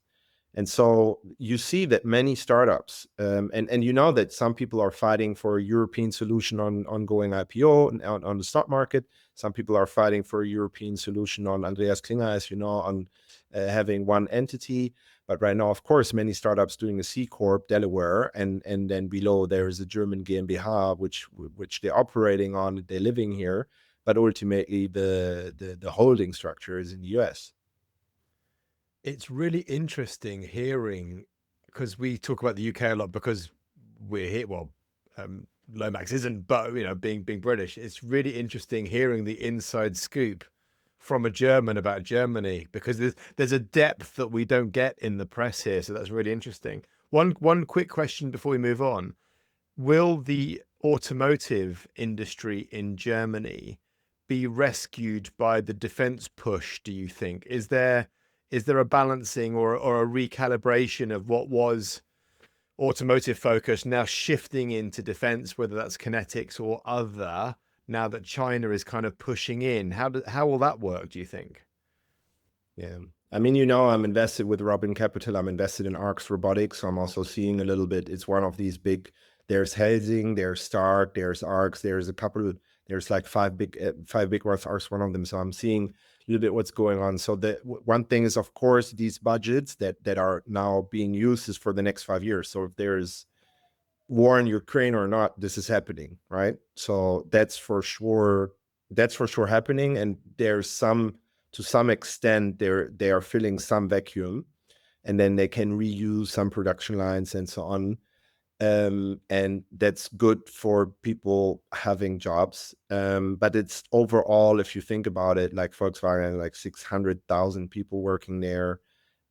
And so you see that many startups, and that some people are fighting for a European solution on going IPO and on the stock market. Some people are fighting for a European solution on Andreas Klinger, as on having one entity. But right now, of course, many startups doing a C Corp, Delaware, and then below there is a German GmbH, which they're operating on, they're living here. But ultimately, the holding structure is in the US. It's really interesting hearing, because we talk about the UK a lot because we're here. Well, Lomax isn't, but being British, it's really interesting hearing the inside scoop from a German about Germany, because there's a depth that we don't get in the press here. So that's really interesting. One quick question before we move on: will the automotive industry in Germany be rescued by the defense push, do you think? Is there a balancing or a recalibration of what was automotive focus now shifting into defense, whether that's kinetics or other, now that China is kind of pushing in? How will that work, do you think? Yeah. I mean, I'm invested with Robin Capital. I'm invested in ARX Robotics. So I'm also seeing a little bit, it's one of these big, there's Helsing, there's Stark, there's ARX, there's a couple, there's like five big ones, ARX one of them. So I'm seeing a little bit what's going on. So the one thing is, of course, these budgets that are now being used is for the next 5 years. So if there's war in Ukraine or not, this is happening, right? So that's for sure happening. And there's to some extent, they are filling some vacuum, and then they can reuse some production lines and so on. And that's good for people having jobs. But it's overall, if you think about it, like Volkswagen, like 600,000 people working there.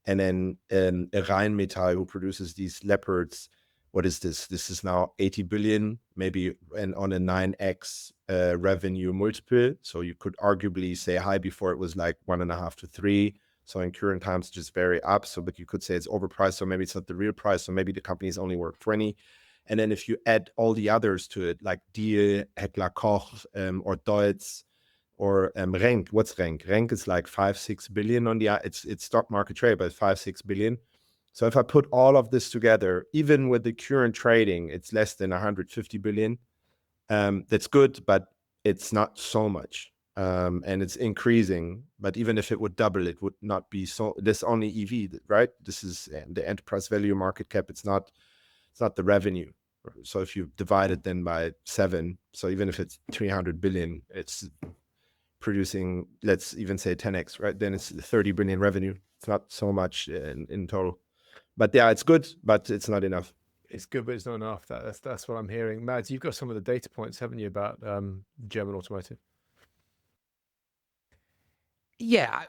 And then Rheinmetall, who produces these leopards, what is this? This is now 80 billion, maybe, and on a 9x revenue multiple. So you could arguably say high before it was like 1.5 to 3. So in current times, just very up. So, but you could say it's overpriced. So maybe it's not the real price. So maybe the company is only worth 20. And then if you add all the others to it, like Deal, Heckler Koch, or Deutz, or Renk. What's Renk? Renk is like 5-6 billion on the, it's stock market trade, but 5-6 billion. So if I put all of this together, even with the current trading, it's less than 150 billion. That's good, but it's not so much. And it's increasing. But even if it would double, it would not be so. This only EV, right? This is the enterprise value market cap. It's not the revenue. So if you divide it then by 7, so even if it's 300 billion, it's producing, let's even say 10x, right? Then it's 30 billion revenue. It's not so much in total. But yeah, it's good, but it's not enough. It's good, but it's not enough. That's what I'm hearing. Mads, you've got some of the data points, haven't you, about German automotive? Yeah,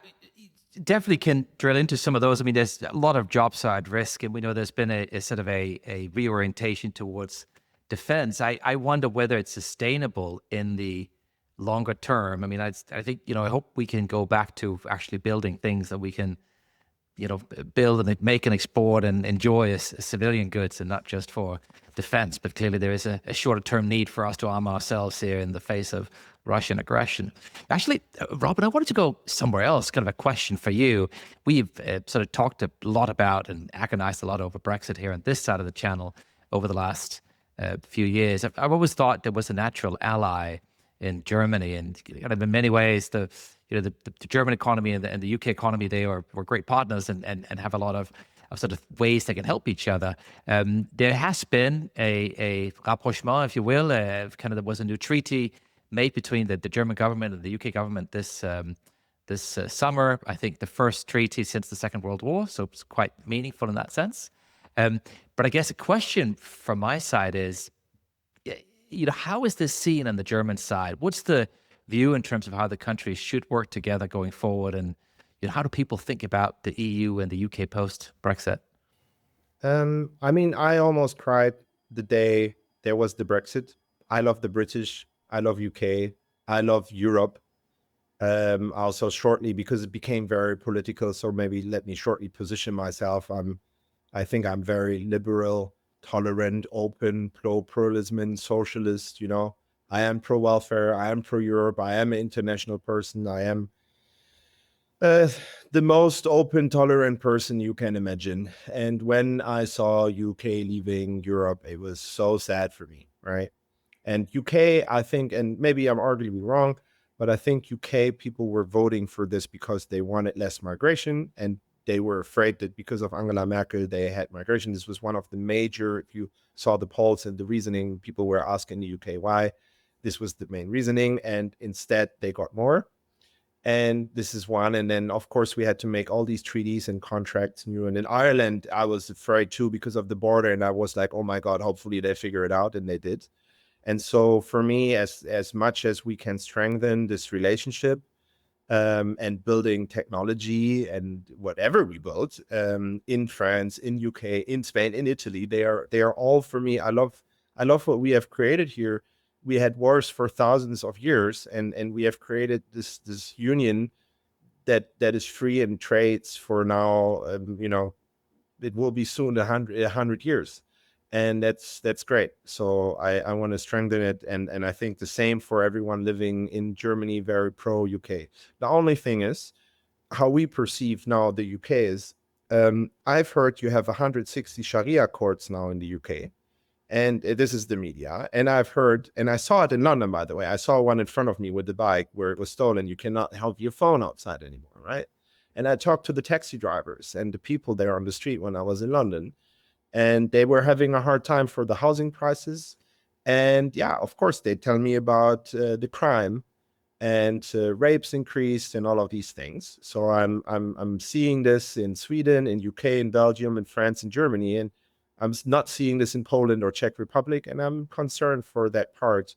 definitely can drill into some of those. I mean, there's a lot of job side risk, and we know there's been a sort of a reorientation towards defense. I wonder whether it's sustainable in the longer term. I mean, I think, I hope we can go back to actually building things that we can, build and make and export and enjoy as civilian goods, and not just for defense. But clearly there is a shorter term need for us to arm ourselves here in the face of Russian aggression. Actually, Robin, I wanted to go somewhere else, kind of a question for you. We've sort of talked a lot about and agonized a lot over Brexit here on this side of the channel over the last few years. I've always thought there was a natural ally in Germany, and kind of in many ways the German economy and the UK economy, they were great partners and have a lot of sort of ways they can help each other. There has been a rapprochement, if you will, there was a new treaty made between the German government and the UK government this summer. I think the first treaty since the Second World War, so it's quite meaningful in that sense. But I guess a question from my side is, how is this seen on the German side? What's the view in terms of how the countries should work together going forward? And how do people think about the EU and the UK post-Brexit? I mean, I almost cried the day there was the Brexit. I love the British. I love UK. I love Europe. Also shortly, because it became very political. So maybe let me shortly position myself. I think I'm very liberal, tolerant, open, pro-pluralism, socialist, I am pro-welfare, I am pro-Europe, I am an international person, I am the most open, tolerant person you can imagine. And when I saw UK leaving Europe, it was so sad for me, right? And UK, I think, and maybe I'm arguably wrong, but I think UK people were voting for this because they wanted less migration, and they were afraid that because of Angela Merkel, they had migration. This was one of the major, if you saw the polls and the reasoning, people were asking the UK why. This was the main reasoning, and instead they got more. And this is one. And then, of course, we had to make all these treaties and contracts new. And in Ireland, I was afraid too because of the border. And I was like, oh my God, hopefully they figure it out. And they did. And so for me, as much as we can strengthen this relationship, and building technology and whatever we build in France, in UK, in Spain, in Italy, they are all for me. I love what we have created here. We had wars for thousands of years, and we have created this union that is free and trades for now. It will be soon 100 years. And that's great. So I want to strengthen it. And I think the same for everyone living in Germany, very pro UK. The only thing is how we perceive now the UK is, I've heard you have 160 Sharia courts now in the UK. And this is the media. And I've heard, and I saw it in London, by the way. I saw one in front of me with the bike where it was stolen. You cannot have your phone outside anymore, right? And I talked to the taxi drivers and the people there on the street when I was in London. And they were having a hard time for the housing prices. And yeah, of course, they tell me about the crime and rapes increased and all of these things. So I'm seeing this in Sweden, in UK, in Belgium, in France, in Germany. And I'm not seeing this in Poland or Czech Republic. And I'm concerned for that part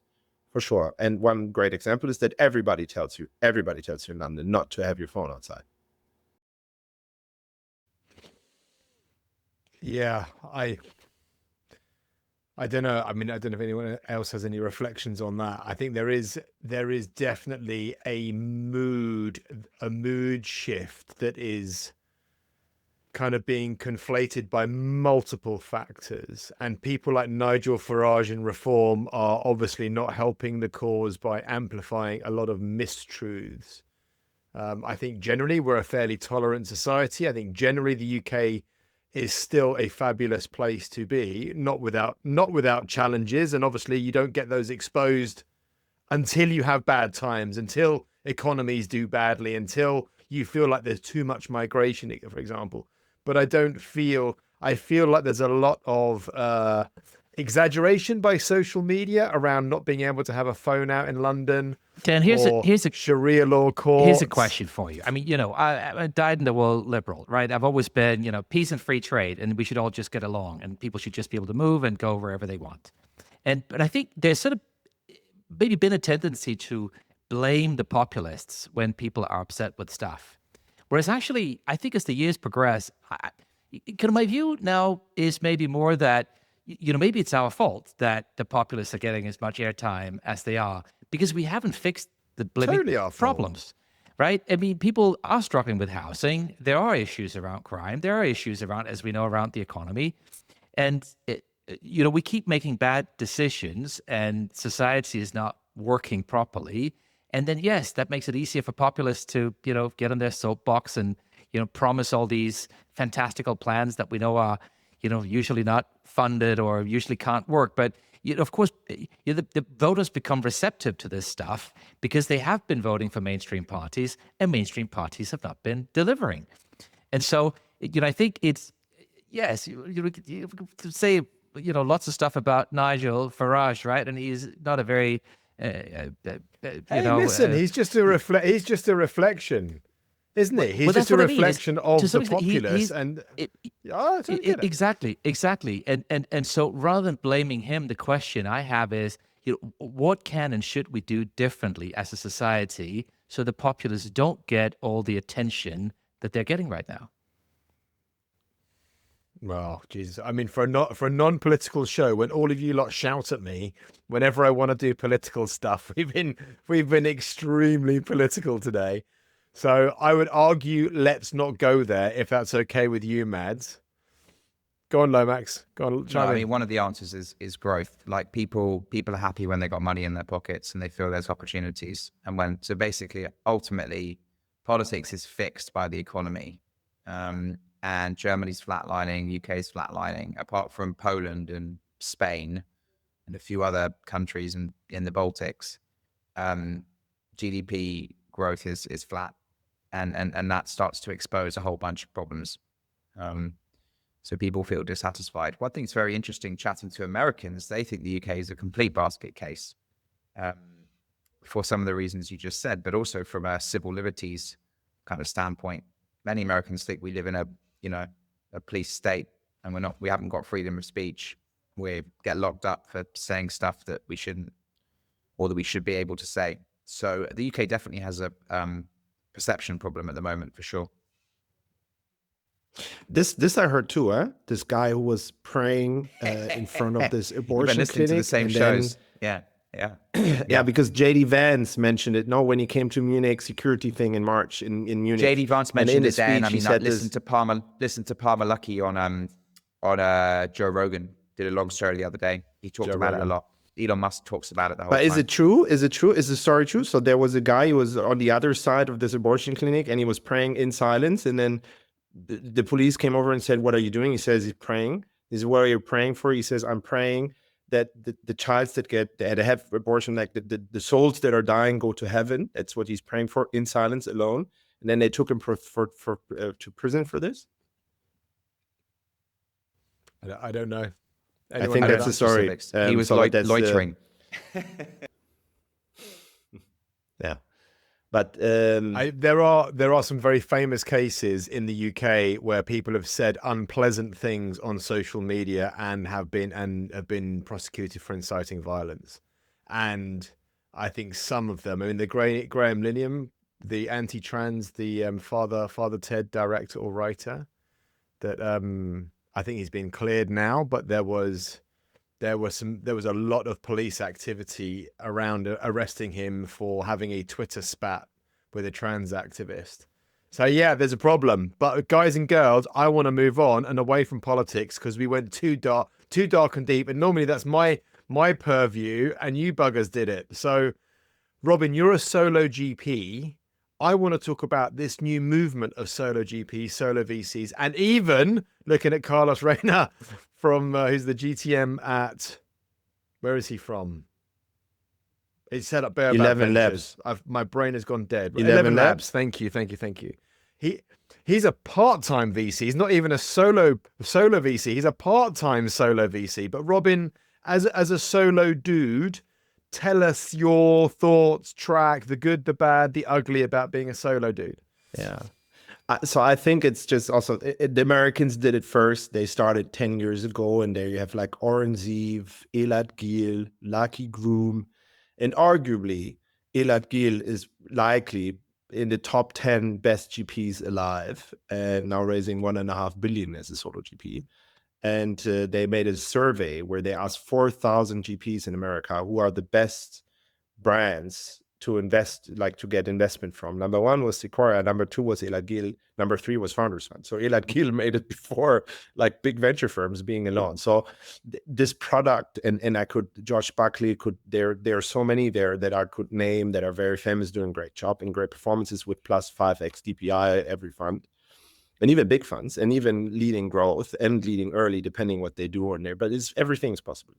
for sure. And one great example is that everybody tells you in London not to have your phone outside. Yeah, I don't know. I mean, I don't know if anyone else has any reflections on that. I think there is definitely a mood shift that is kind of being conflated by multiple factors, and people like Nigel Farage in Reform are obviously not helping the cause by amplifying a lot of mistruths. I think generally we're a fairly tolerant society. I think generally the UK is still a fabulous place to be, not without challenges, and obviously you don't get those exposed until you have bad times, until economies do badly, until you feel like there's too much migration, for example. But I feel like there's a lot of exaggeration by social media around not being able to have a phone out in London. Dan, here's a Sharia law court. Here's a question for you. I mean, I died in the world liberal, right? I've always been, peace and free trade, and we should all just get along, and people should just be able to move and go wherever they want. But I think there's sort of maybe been a tendency to blame the populists when people are upset with stuff. Whereas actually, I think as the years progress, my view now is maybe more that, maybe it's our fault that the populists are getting as much airtime as they are, because we haven't fixed the problems, right? I mean, people are struggling with housing. There are issues around crime. There are issues around, as we know, around the economy. And, we keep making bad decisions and society is not working properly. And then, yes, that makes it easier for populists to, get on their soapbox and, promise all these fantastical plans that we know are, usually not funded or usually can't work. But, of course, the voters become receptive to this stuff because they have been voting for mainstream parties and mainstream parties have not been delivering. And so, I think it's, yes, you could say, lots of stuff about Nigel Farage, right? And he's not a very... listen, he's just a reflection, isn't he? He's just a reflection of the populace, exactly. And so, rather than blaming him, the question I have is, what can and should we do differently as a society so the populace don't get all the attention that they're getting right now? Well, Jesus. I mean, for a non-political show, when all of you lot shout at me whenever I want to do political stuff, we've been extremely political today. So I would argue, let's not go there if that's okay with you, Mads. Go on, Lomax. Go on. I mean, one of the answers is growth. Like people are happy when they got money in their pockets and they feel there's opportunities. And so basically, ultimately, politics is fixed by the economy. And Germany's flatlining, UK's flatlining, apart from Poland and Spain and a few other countries in the Baltics. GDP growth is flat, and that starts to expose a whole bunch of problems. So people feel dissatisfied. One thing that's very interesting, chatting to Americans, they think the UK is a complete basket case for some of the reasons you just said, but also from a civil liberties kind of standpoint. Many Americans think we live in a police state, and we haven't got freedom of speech. We get locked up for saying stuff that we shouldn't, or that we should be able to say. So the UK definitely has a perception problem at the moment, for sure. This I heard too, huh? This guy who was praying in front of this abortion listening clinic. To the same shows. Yeah. Yeah, because JD Vance mentioned it. No, when he came to Munich security thing in March in Munich. JD Vance mentioned it then. I mean, listen to Palmer Luckey on Joe Rogan. Did a long story the other day. He talked about it a lot. Elon Musk talks about it the whole time. But is it true? Is the story true? So there was a guy who was on the other side of this abortion clinic and he was praying in silence, and then the police came over and said, "What are you doing?" He says he's praying. This is what you're praying for. He says, "I'm praying that the childs that have abortion, like the souls that are dying, go to heaven." That's what he's praying for in silence alone. And then they took him to prison for this. I don't know. I think that's the story. He was loitering. Yeah. But there are some very famous cases in the UK where people have said unpleasant things on social media and have been prosecuted for inciting violence. And I think some of them, I mean, the Graham Linehan, the anti-trans, the Father Ted director or writer, that I think he's been cleared now, but there was there was a lot of police activity around arresting him for having a Twitter spat with a trans activist. So yeah, there's a problem. But guys and girls, I want to move on and away from politics because we went too dark and deep. And normally that's my purview, and you buggers did it. So Robin, you're a solo GP. I want to talk about this new movement of solo GPs, solo VCs, and even looking at Carlos Reyna from who's the GTM at, where is he from? He set up Bareback 11 Ventures. Labs. My brain has gone dead. 11 Labs. Thank you. He's a part-time VC. He's not even a solo VC. He's a part-time solo VC. But Robin, as a solo dude, tell us your thoughts, track, the good, the bad, the ugly about being a solo dude. Yeah. So I think it's just also, the Americans did it first. They started 10 years ago, and there you have like Orange Eve, Elad Gil, Lucky Groom, and arguably Elad Gil is likely in the top 10 best GPs alive, and now raising $1.5 billion as a solo GP. And they made a survey where they asked 4,000 GPs in America who are the best brands to invest, like to get investment from. Number 1 was Sequoia. Number 2 was Elad Gil. Number 3 was Founders Fund. So Elad Gil made it before like big venture firms being alone. So this product, and I could, Josh Buckley could, there are so many there that I could name that are very famous, doing great job and great performances with plus 5x DPI every fund. And even big funds, and even leading growth and leading early, depending what they do on there. But everything's possible.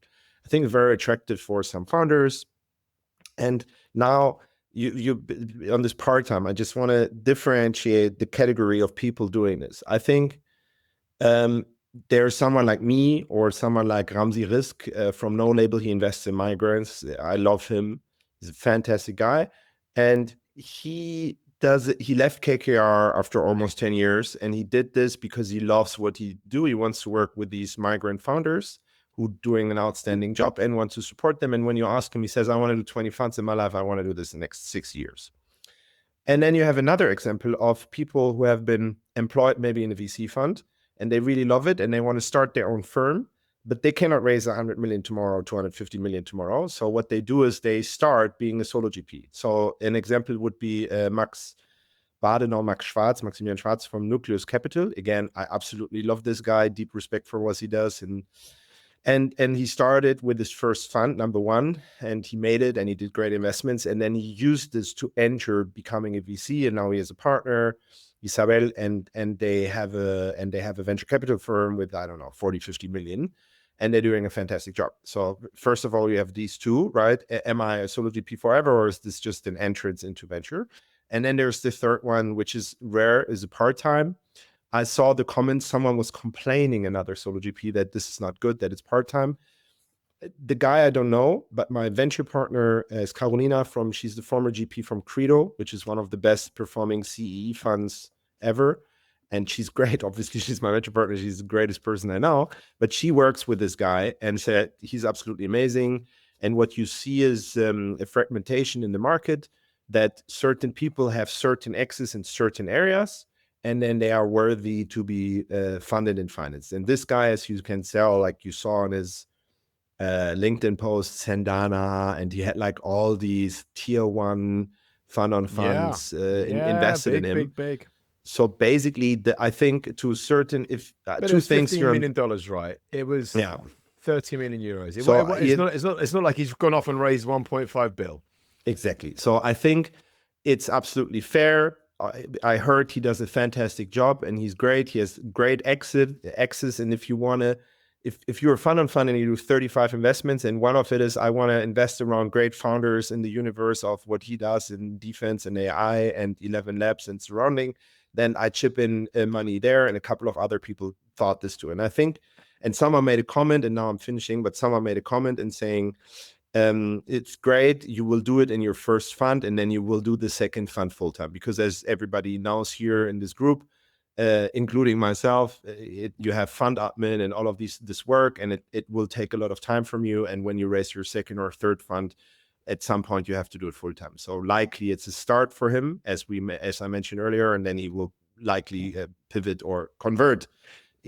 I think it's very attractive for some founders. And now you on this part-time, I just want to differentiate the category of people doing this. I think there's someone like me or someone like Ramzi Risk from No Label. He invests in migrants. I love him. He's a fantastic guy. And he left KKR after almost 10 years, and he did this because he loves what he do. He wants to work with these migrant founders who are doing an outstanding job and want to support them. And when you ask him, he says, I want to do 20 funds in my life. I want to do this in the next 6 years. And then you have another example of people who have been employed maybe in a VC fund, and they really love it, and they want to start their own firm, but they cannot raise 100 million tomorrow, 250 million tomorrow. So what they do is they start being a solo GP. So an example would be Maximilian Schwarz from Nucleus Capital. Again, I absolutely love this guy, deep respect for what he does. And he started with his first fund, number 1, and he made it, and he did great investments. And then he used this to enter becoming a VC, and now he has a partner, Isabel, and they have a venture capital firm with, I don't know, 40, 50 million. And they're doing a fantastic job. So first of all, you have these two, right? Am I a solo GP forever, or is this just an entrance into venture? And then there's the third one, which is rare, is a part-time. I saw the comments, someone was complaining, another solo GP, that this is not good, that it's part-time. The guy I don't know, but my venture partner is Carolina she's the former GP from Credo, which is one of the best performing CEE funds ever. And she's great. Obviously, she's my venture partner. She's the greatest person I know. But she works with this guy and said he's absolutely amazing. And what you see is a fragmentation in the market, that certain people have certain access in certain areas, and then they are worthy to be funded and financed. And this guy, as you can tell, like you saw on his LinkedIn post, Sendana, and he had like all these tier 1 fund on funds invested in him. Big. So basically, I think to a certain, if two things, $15 million, right? It was 30 million euros. So it's not like he's gone off and raised 1.5 bill. Exactly. So I think it's absolutely fair. I heard he does a fantastic job, and he's great. He has great access. And if you want to, if you're a fund on fund and you do 35 investments, and one of it is I want to invest around great founders in the universe of what he does in defense and AI and 11 Labs and surrounding, then I chip in money there. And a couple of other people thought this too. And I think, and someone made a comment, and now I'm finishing, but someone made a comment and saying, it's great, you will do it in your first fund, and then you will do the second fund full time. Because as everybody knows here in this group, including myself, you have fund admin and all of this work, and it will take a lot of time from you. And when you raise your second or third fund, at some point you have to do it full time. So likely it's a start for him, as I mentioned earlier, and then he will likely pivot or convert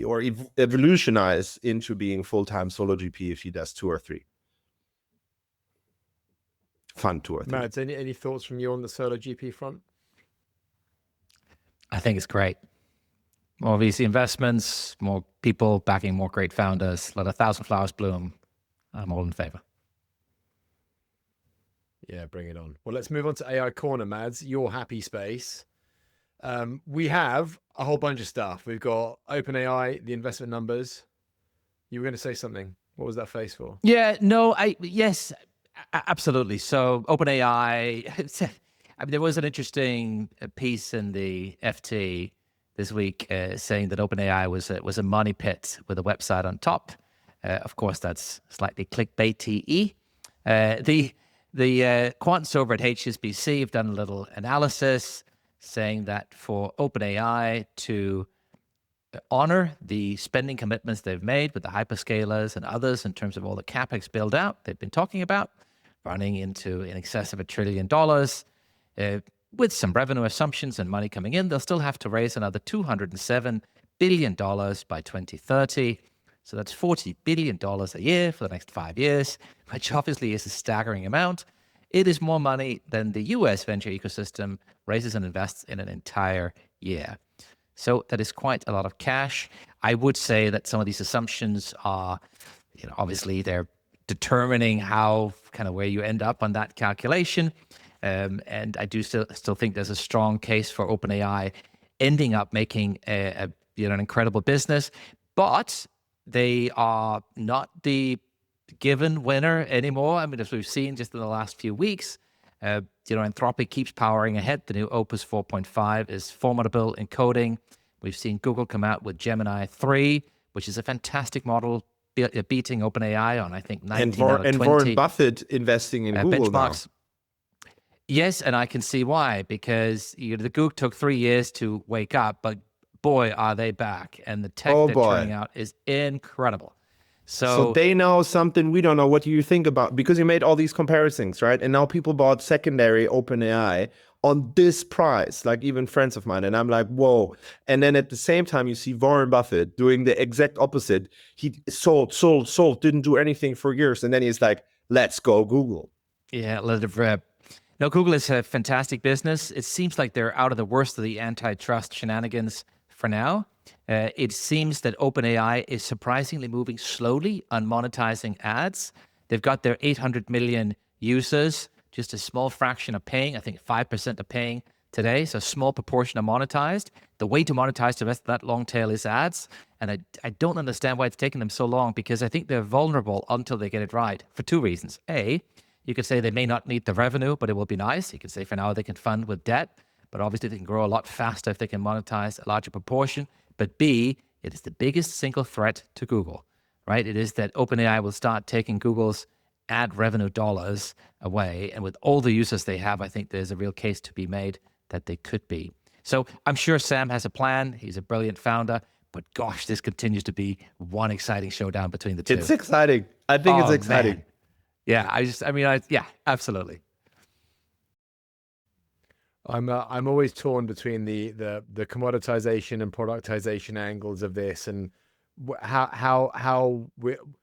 or evolutionize into being full-time Solo GP if he does 2 or 3. Fun 2 or 3. Mads, any thoughts from you on the Solo GP front? I think it's great. More VC investments, more people backing more great founders, let 1,000 flowers bloom. I'm all in favor. Yeah, bring it on. Well, let's move on to AI Corner, Mads, your happy space. We have a whole bunch of stuff. We've got OpenAI, the investment numbers. You were going to say something. What was that face for? Yeah, no, yes, absolutely. So OpenAI, I mean, there was an interesting piece in the FT this week saying that OpenAI was a money pit with a website on top. Of course, that's slightly clickbaity. The quants over at HSBC have done a little analysis saying that for OpenAI to honor the spending commitments they've made with the hyperscalers and others in terms of all the CapEx build out they've been talking about, running into in excess of $1 trillion, with some revenue assumptions and money coming in, they'll still have to raise another $207 billion by 2030. So that's $40 billion a year for the next 5 years, which obviously is a staggering amount. It is more money than the US venture ecosystem raises and invests in an entire year. So that is quite a lot of cash. I would say that some of these assumptions are, obviously they're determining how kind of where you end up on that calculation. And I do still think there's a strong case for OpenAI ending up making an incredible business, but they are not the given winner anymore. I mean, as we've seen just in the last few weeks, Anthropic keeps powering ahead. The new Opus 4.5 is formidable in coding. We've seen Google come out with Gemini 3, which is a fantastic model, beating OpenAI on, I think, 19 out of 20. And Warren Buffett investing in Google benchmarks. Now. Yes, and I can see why, because the Google took 3 years to wake up, but boy, are they back. And the tech they're turning out is incredible. So they know something we don't know. What do you think about? Because you made all these comparisons, right? And now people bought secondary OpenAI on this price, like even friends of mine. And I'm like, whoa. And then at the same time, you see Warren Buffett doing the exact opposite. He sold, didn't do anything for years. And then he's like, let's go Google. Yeah, let it rip. No, Google is a fantastic business. It seems like they're out of the worst of the antitrust shenanigans for now. It seems that OpenAI is surprisingly moving slowly on monetizing ads. They've got their 800 million users, just a small fraction are paying. I think 5% are paying today, so a small proportion are monetized. The way to monetize the rest of that long tail is ads, and I don't understand why it's taken them so long, because I think they're vulnerable until they get it right for 2 reasons. A, you could say they may not need the revenue, but it will be nice. You could say for now they can fund with debt, but obviously they can grow a lot faster if they can monetize a larger proportion. But B, it is the biggest single threat to Google, right? It is that OpenAI will start taking Google's ad revenue dollars away. And with all the users they have, I think there's a real case to be made that they could be. So I'm sure Sam has a plan. He's a brilliant founder. But gosh, this continues to be one exciting showdown between the two. It's exciting. I think it's exciting. Man. Yeah, yeah, absolutely. I'm always torn between the commoditization and productization angles of this, and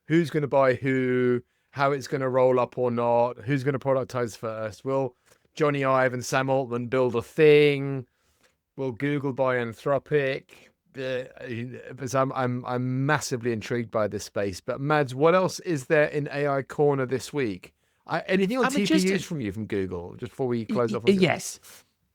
who's going to buy who, how it's going to roll up or not, who's going to productize first. Will Johnny Ive and Sam Altman build a thing? Will Google buy Anthropic? Because I'm massively intrigued by this space. But Mads, what else is there in AI Corner this week? Anything on TPUs from you from Google, just before we close off? Yes.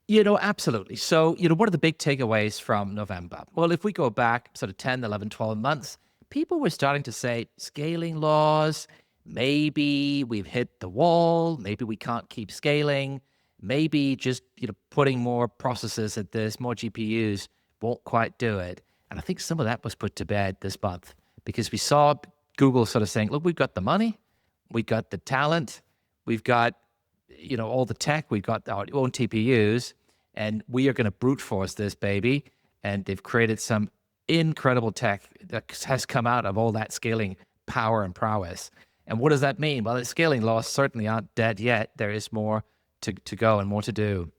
Absolutely. So, what are the big takeaways from November? Well, if we go back sort of 10, 11, 12 months, people were starting to say scaling laws, maybe we've hit the wall, maybe we can't keep scaling, maybe just, putting more processors at this, more GPUs won't quite do it. And I think some of that was put to bed this month, because we saw Google sort of saying, look, we've got the money, we've got the talent, we've got all the tech, we've got our own TPUs, and we are going to brute force this baby. And they've created some incredible tech that has come out of all that scaling power and prowess. And what does that mean? Well, the scaling laws certainly aren't dead yet. There is more to go and more to do.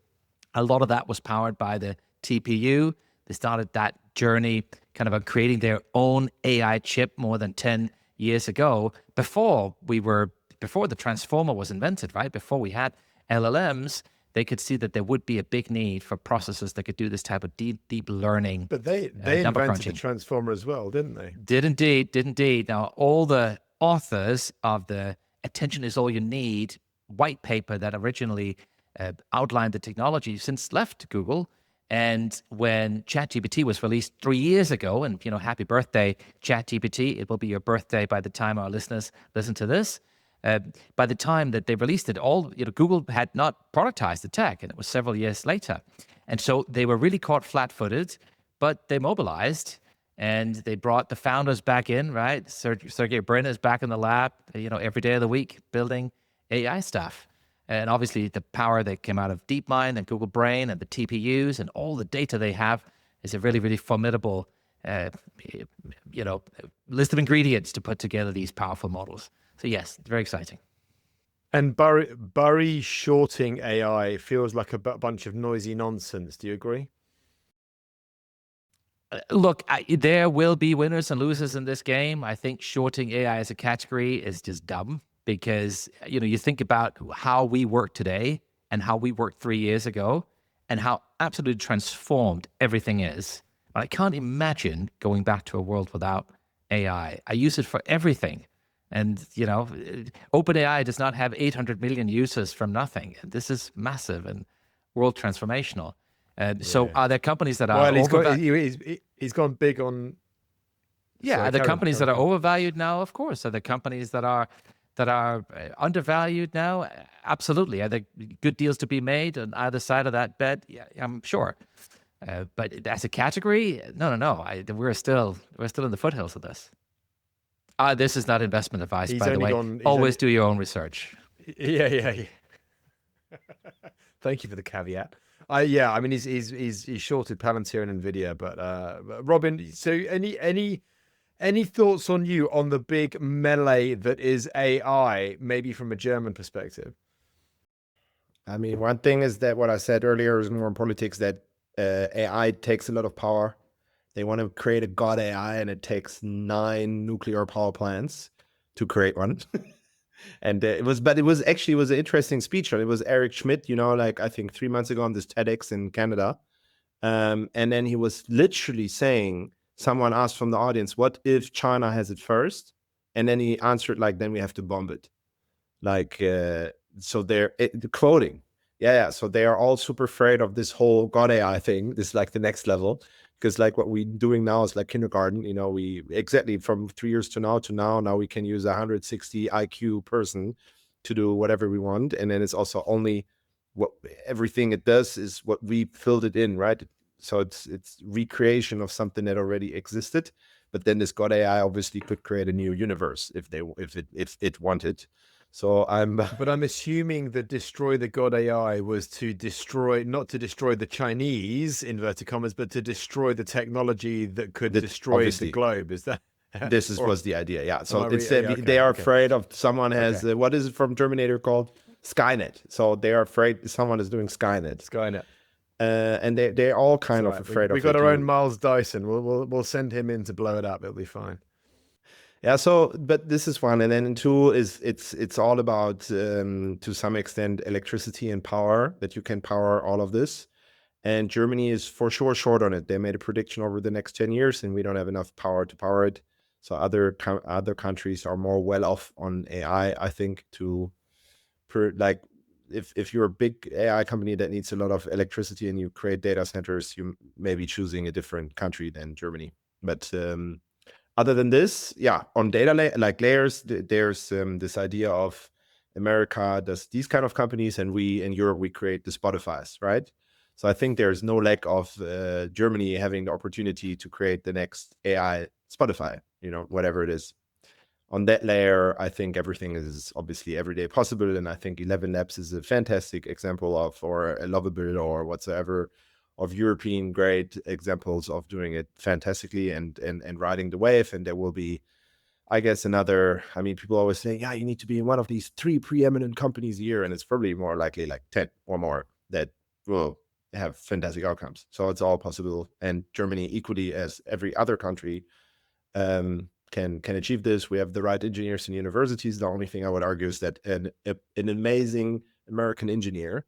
A lot of that was powered by the TPU. They started that journey kind of on creating their own AI chip more than 10 years ago, before the transformer was invented, right? Before we had LLMs, they could see that there would be a big need for processors that could do this type of deep learning. But they invented the transformer as well, didn't they? Did indeed. Now, all the authors of the Attention is All You Need white paper that originally outlined the technology since left Google. And when ChatGPT was released 3 years ago, and happy birthday, ChatGPT, it will be your birthday by the time our listeners listen to this. By the time that they released it, Google had not productized the tech, and it was several years later. And so they were really caught flat-footed, but they mobilized and they brought the founders back in, right? Sergey Brin is back in the lab, every day of the week building AI stuff. And obviously the power that came out of DeepMind and Google Brain and the TPUs and all the data they have is a really, really formidable, list of ingredients to put together these powerful models. So yes, very exciting. And Bury shorting AI feels like a bunch of noisy nonsense. Do you agree? Look, there will be winners and losers in this game. I think shorting AI as a category is just dumb because, you think about how we work today and how we worked 3 years ago and how absolutely transformed everything is. I can't imagine going back to a world without AI. I use it for everything. And, OpenAI does not have 800 million users from nothing. This is massive and world transformational. So are there companies that are... he's gone big on... Yeah, are there companies that are overvalued now? Of course. Are there companies that are undervalued now? Absolutely. Are there good deals to be made on either side of that bet? Yeah, I'm sure. But as a category, no. We're still in the foothills of this. This is not investment advice, by the way. Always do your own research. Yeah. Thank you for the caveat. He's shorted Palantir and Nvidia, but Robin, so any thoughts on the big melee that is AI, maybe from a German perspective? I mean, one thing is that what I said earlier is more in politics, that AI takes a lot of power. They want to create a god AI, and it takes 9 nuclear power plants to create one. And it was an interesting speech. It was Eric Schmidt, I think 3 months ago on this TEDx in Canada. And then he was literally saying, someone asked from the audience, what if China has it first? And then he answered then we have to bomb it. So they're quoting. Yeah. So they are all super afraid of this whole god AI thing. This is the next level. Because what we're doing now is kindergarten. We exactly from 3 years to now we can use a 160 IQ person to do whatever we want. And then it's also only everything it does is what we filled it in, right? So it's recreation of something that already existed. But then this god AI obviously could create a new universe if it wanted. So I'm assuming that destroy the god AI was not to destroy the Chinese, inverted commas, but to destroy the technology that could destroy the globe. Is that? Was the idea, yeah. So they are afraid of someone has what is it from Terminator called Skynet? So they are afraid someone is doing Skynet. And they're all kind of afraid of it. We got our own Miles Dyson. We'll send him in to blow it up. It'll be fine. Yeah, but this is one. And then 2 is it's all about, to some extent, electricity and power, that you can power all of this. And Germany is for sure short on it. They made a prediction over the next 10 years, and we don't have enough power to power it. So other countries are more well off on AI, I think, if you're a big AI company that needs a lot of electricity and you create data centers, you may be choosing a different country than Germany. But other than this, on data layers, there's this idea of America does these kind of companies, and we in Europe, we create the Spotifys, right? So I think there's no lack of Germany having the opportunity to create the next AI Spotify, whatever it is. On that layer, I think everything is obviously every day possible. And I think 11 Labs is a fantastic example or a Lovable or whatsoever of European great examples of doing it fantastically and riding the wave. And there will be, I guess, people always say, you need to be in one of these 3 preeminent companies a year. And it's probably more likely 10 or more that will have fantastic outcomes. So it's all possible. And Germany, equally as every other country, can achieve this. We have the right engineers in universities. The only thing I would argue is that an amazing American engineer,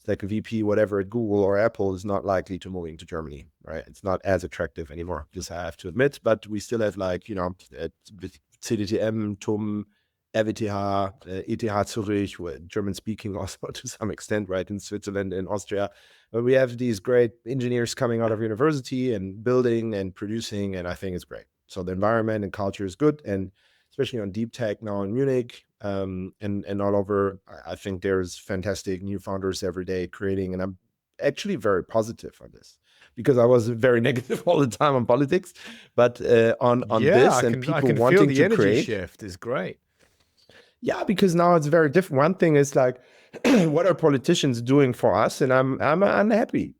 like a VP, whatever, at Google or Apple, is not likely to moving to Germany, right? It's not as attractive anymore, just I have to admit. But we still have CDTM, TUM, RWTH, ETH Zurich, German speaking also to some extent, right, in Switzerland and Austria. But we have these great engineers coming out of university and building and producing, and I think it's great. So the environment and culture is good, and especially on deep tech now in Munich and all over, I think there's fantastic new founders every day creating, and I'm actually very positive on this because I was very negative all the time on politics, but on this and people wanting to create. The energy shift is great. Yeah, because now it's very different. One thing is like, what are politicians doing for us? And I'm unhappy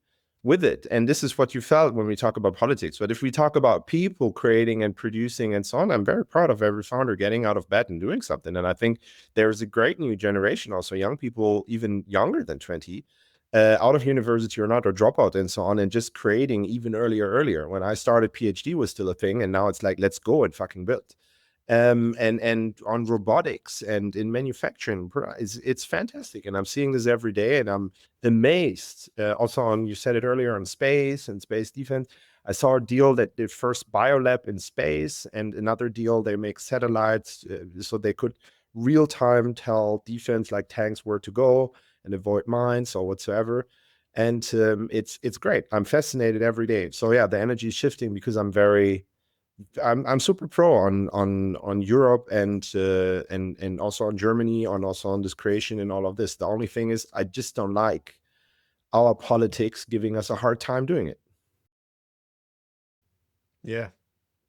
with it. And this is what you felt when we talk about politics. But if we talk about people creating and producing and so on, I'm very proud of every founder getting out of bed and doing something. And I think there's a great new generation, also young people, even younger than 20, out of university or not, or dropout and so on, and just creating even earlier. When I started, PhD was still a thing. And now it's like, let's go and fucking build. And on robotics and in manufacturing, it's fantastic. And I'm seeing this every day, and I'm amazed. Also on, you said it earlier, on space and space defense. I saw a deal that did first biolab in space, and another deal, they make satellites so they could real time tell defense like tanks where to go and avoid mines or whatsoever. And it's great. I'm fascinated every day. So yeah, the energy is shifting because I'm super pro on Europe and also on Germany, and also on this creation and all of this. The only thing is, I just don't like our politics giving us a hard time doing it. Yeah.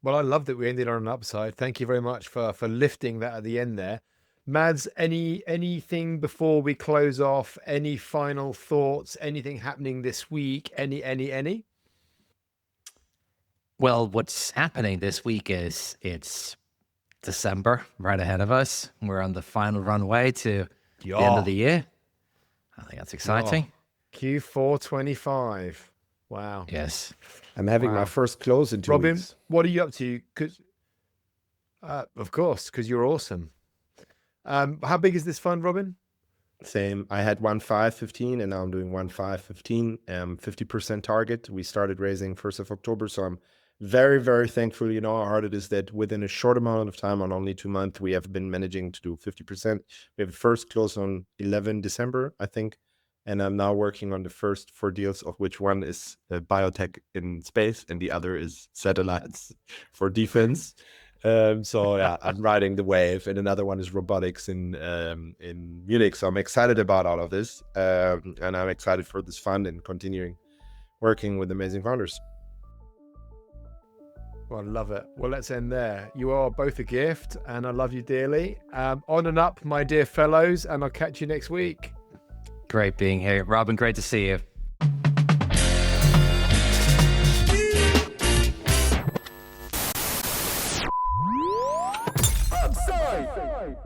Well, I love that we ended on an upside. Thank you very much for lifting that at the end there. Mads, anything before we close off? Any final thoughts? Anything happening this week? Any? Well, what's happening this week is it's December right ahead of us. We're on the final runway to the end of the year. I think that's exciting. Q4 25. Wow. Yes. I'm having my first close in 2 Robin, weeks. what are you up to? Of course, because you're awesome. How big is this fund, Robin? Same. I had 1.515 and now I'm doing 1.515, 50% target. We started raising 1st of October. So I'm very, very thankful. You know how hard it is that within a short amount of time, on only 2 months, we have been managing to do 50%. We have the first close on 11 December, I think. And I'm now working on the first 4 deals, of which one is biotech in space and the other is satellites for defense. So yeah, I'm riding the wave, and another one is robotics in Munich. So I'm excited about all of this, and I'm excited for this fund and continuing working with amazing founders. Well, I love it. Well, let's end there. You are both a gift, and I love you dearly. On and up, my dear fellows, and I'll catch you next week. Great being here. Robin, great to see you. Outside.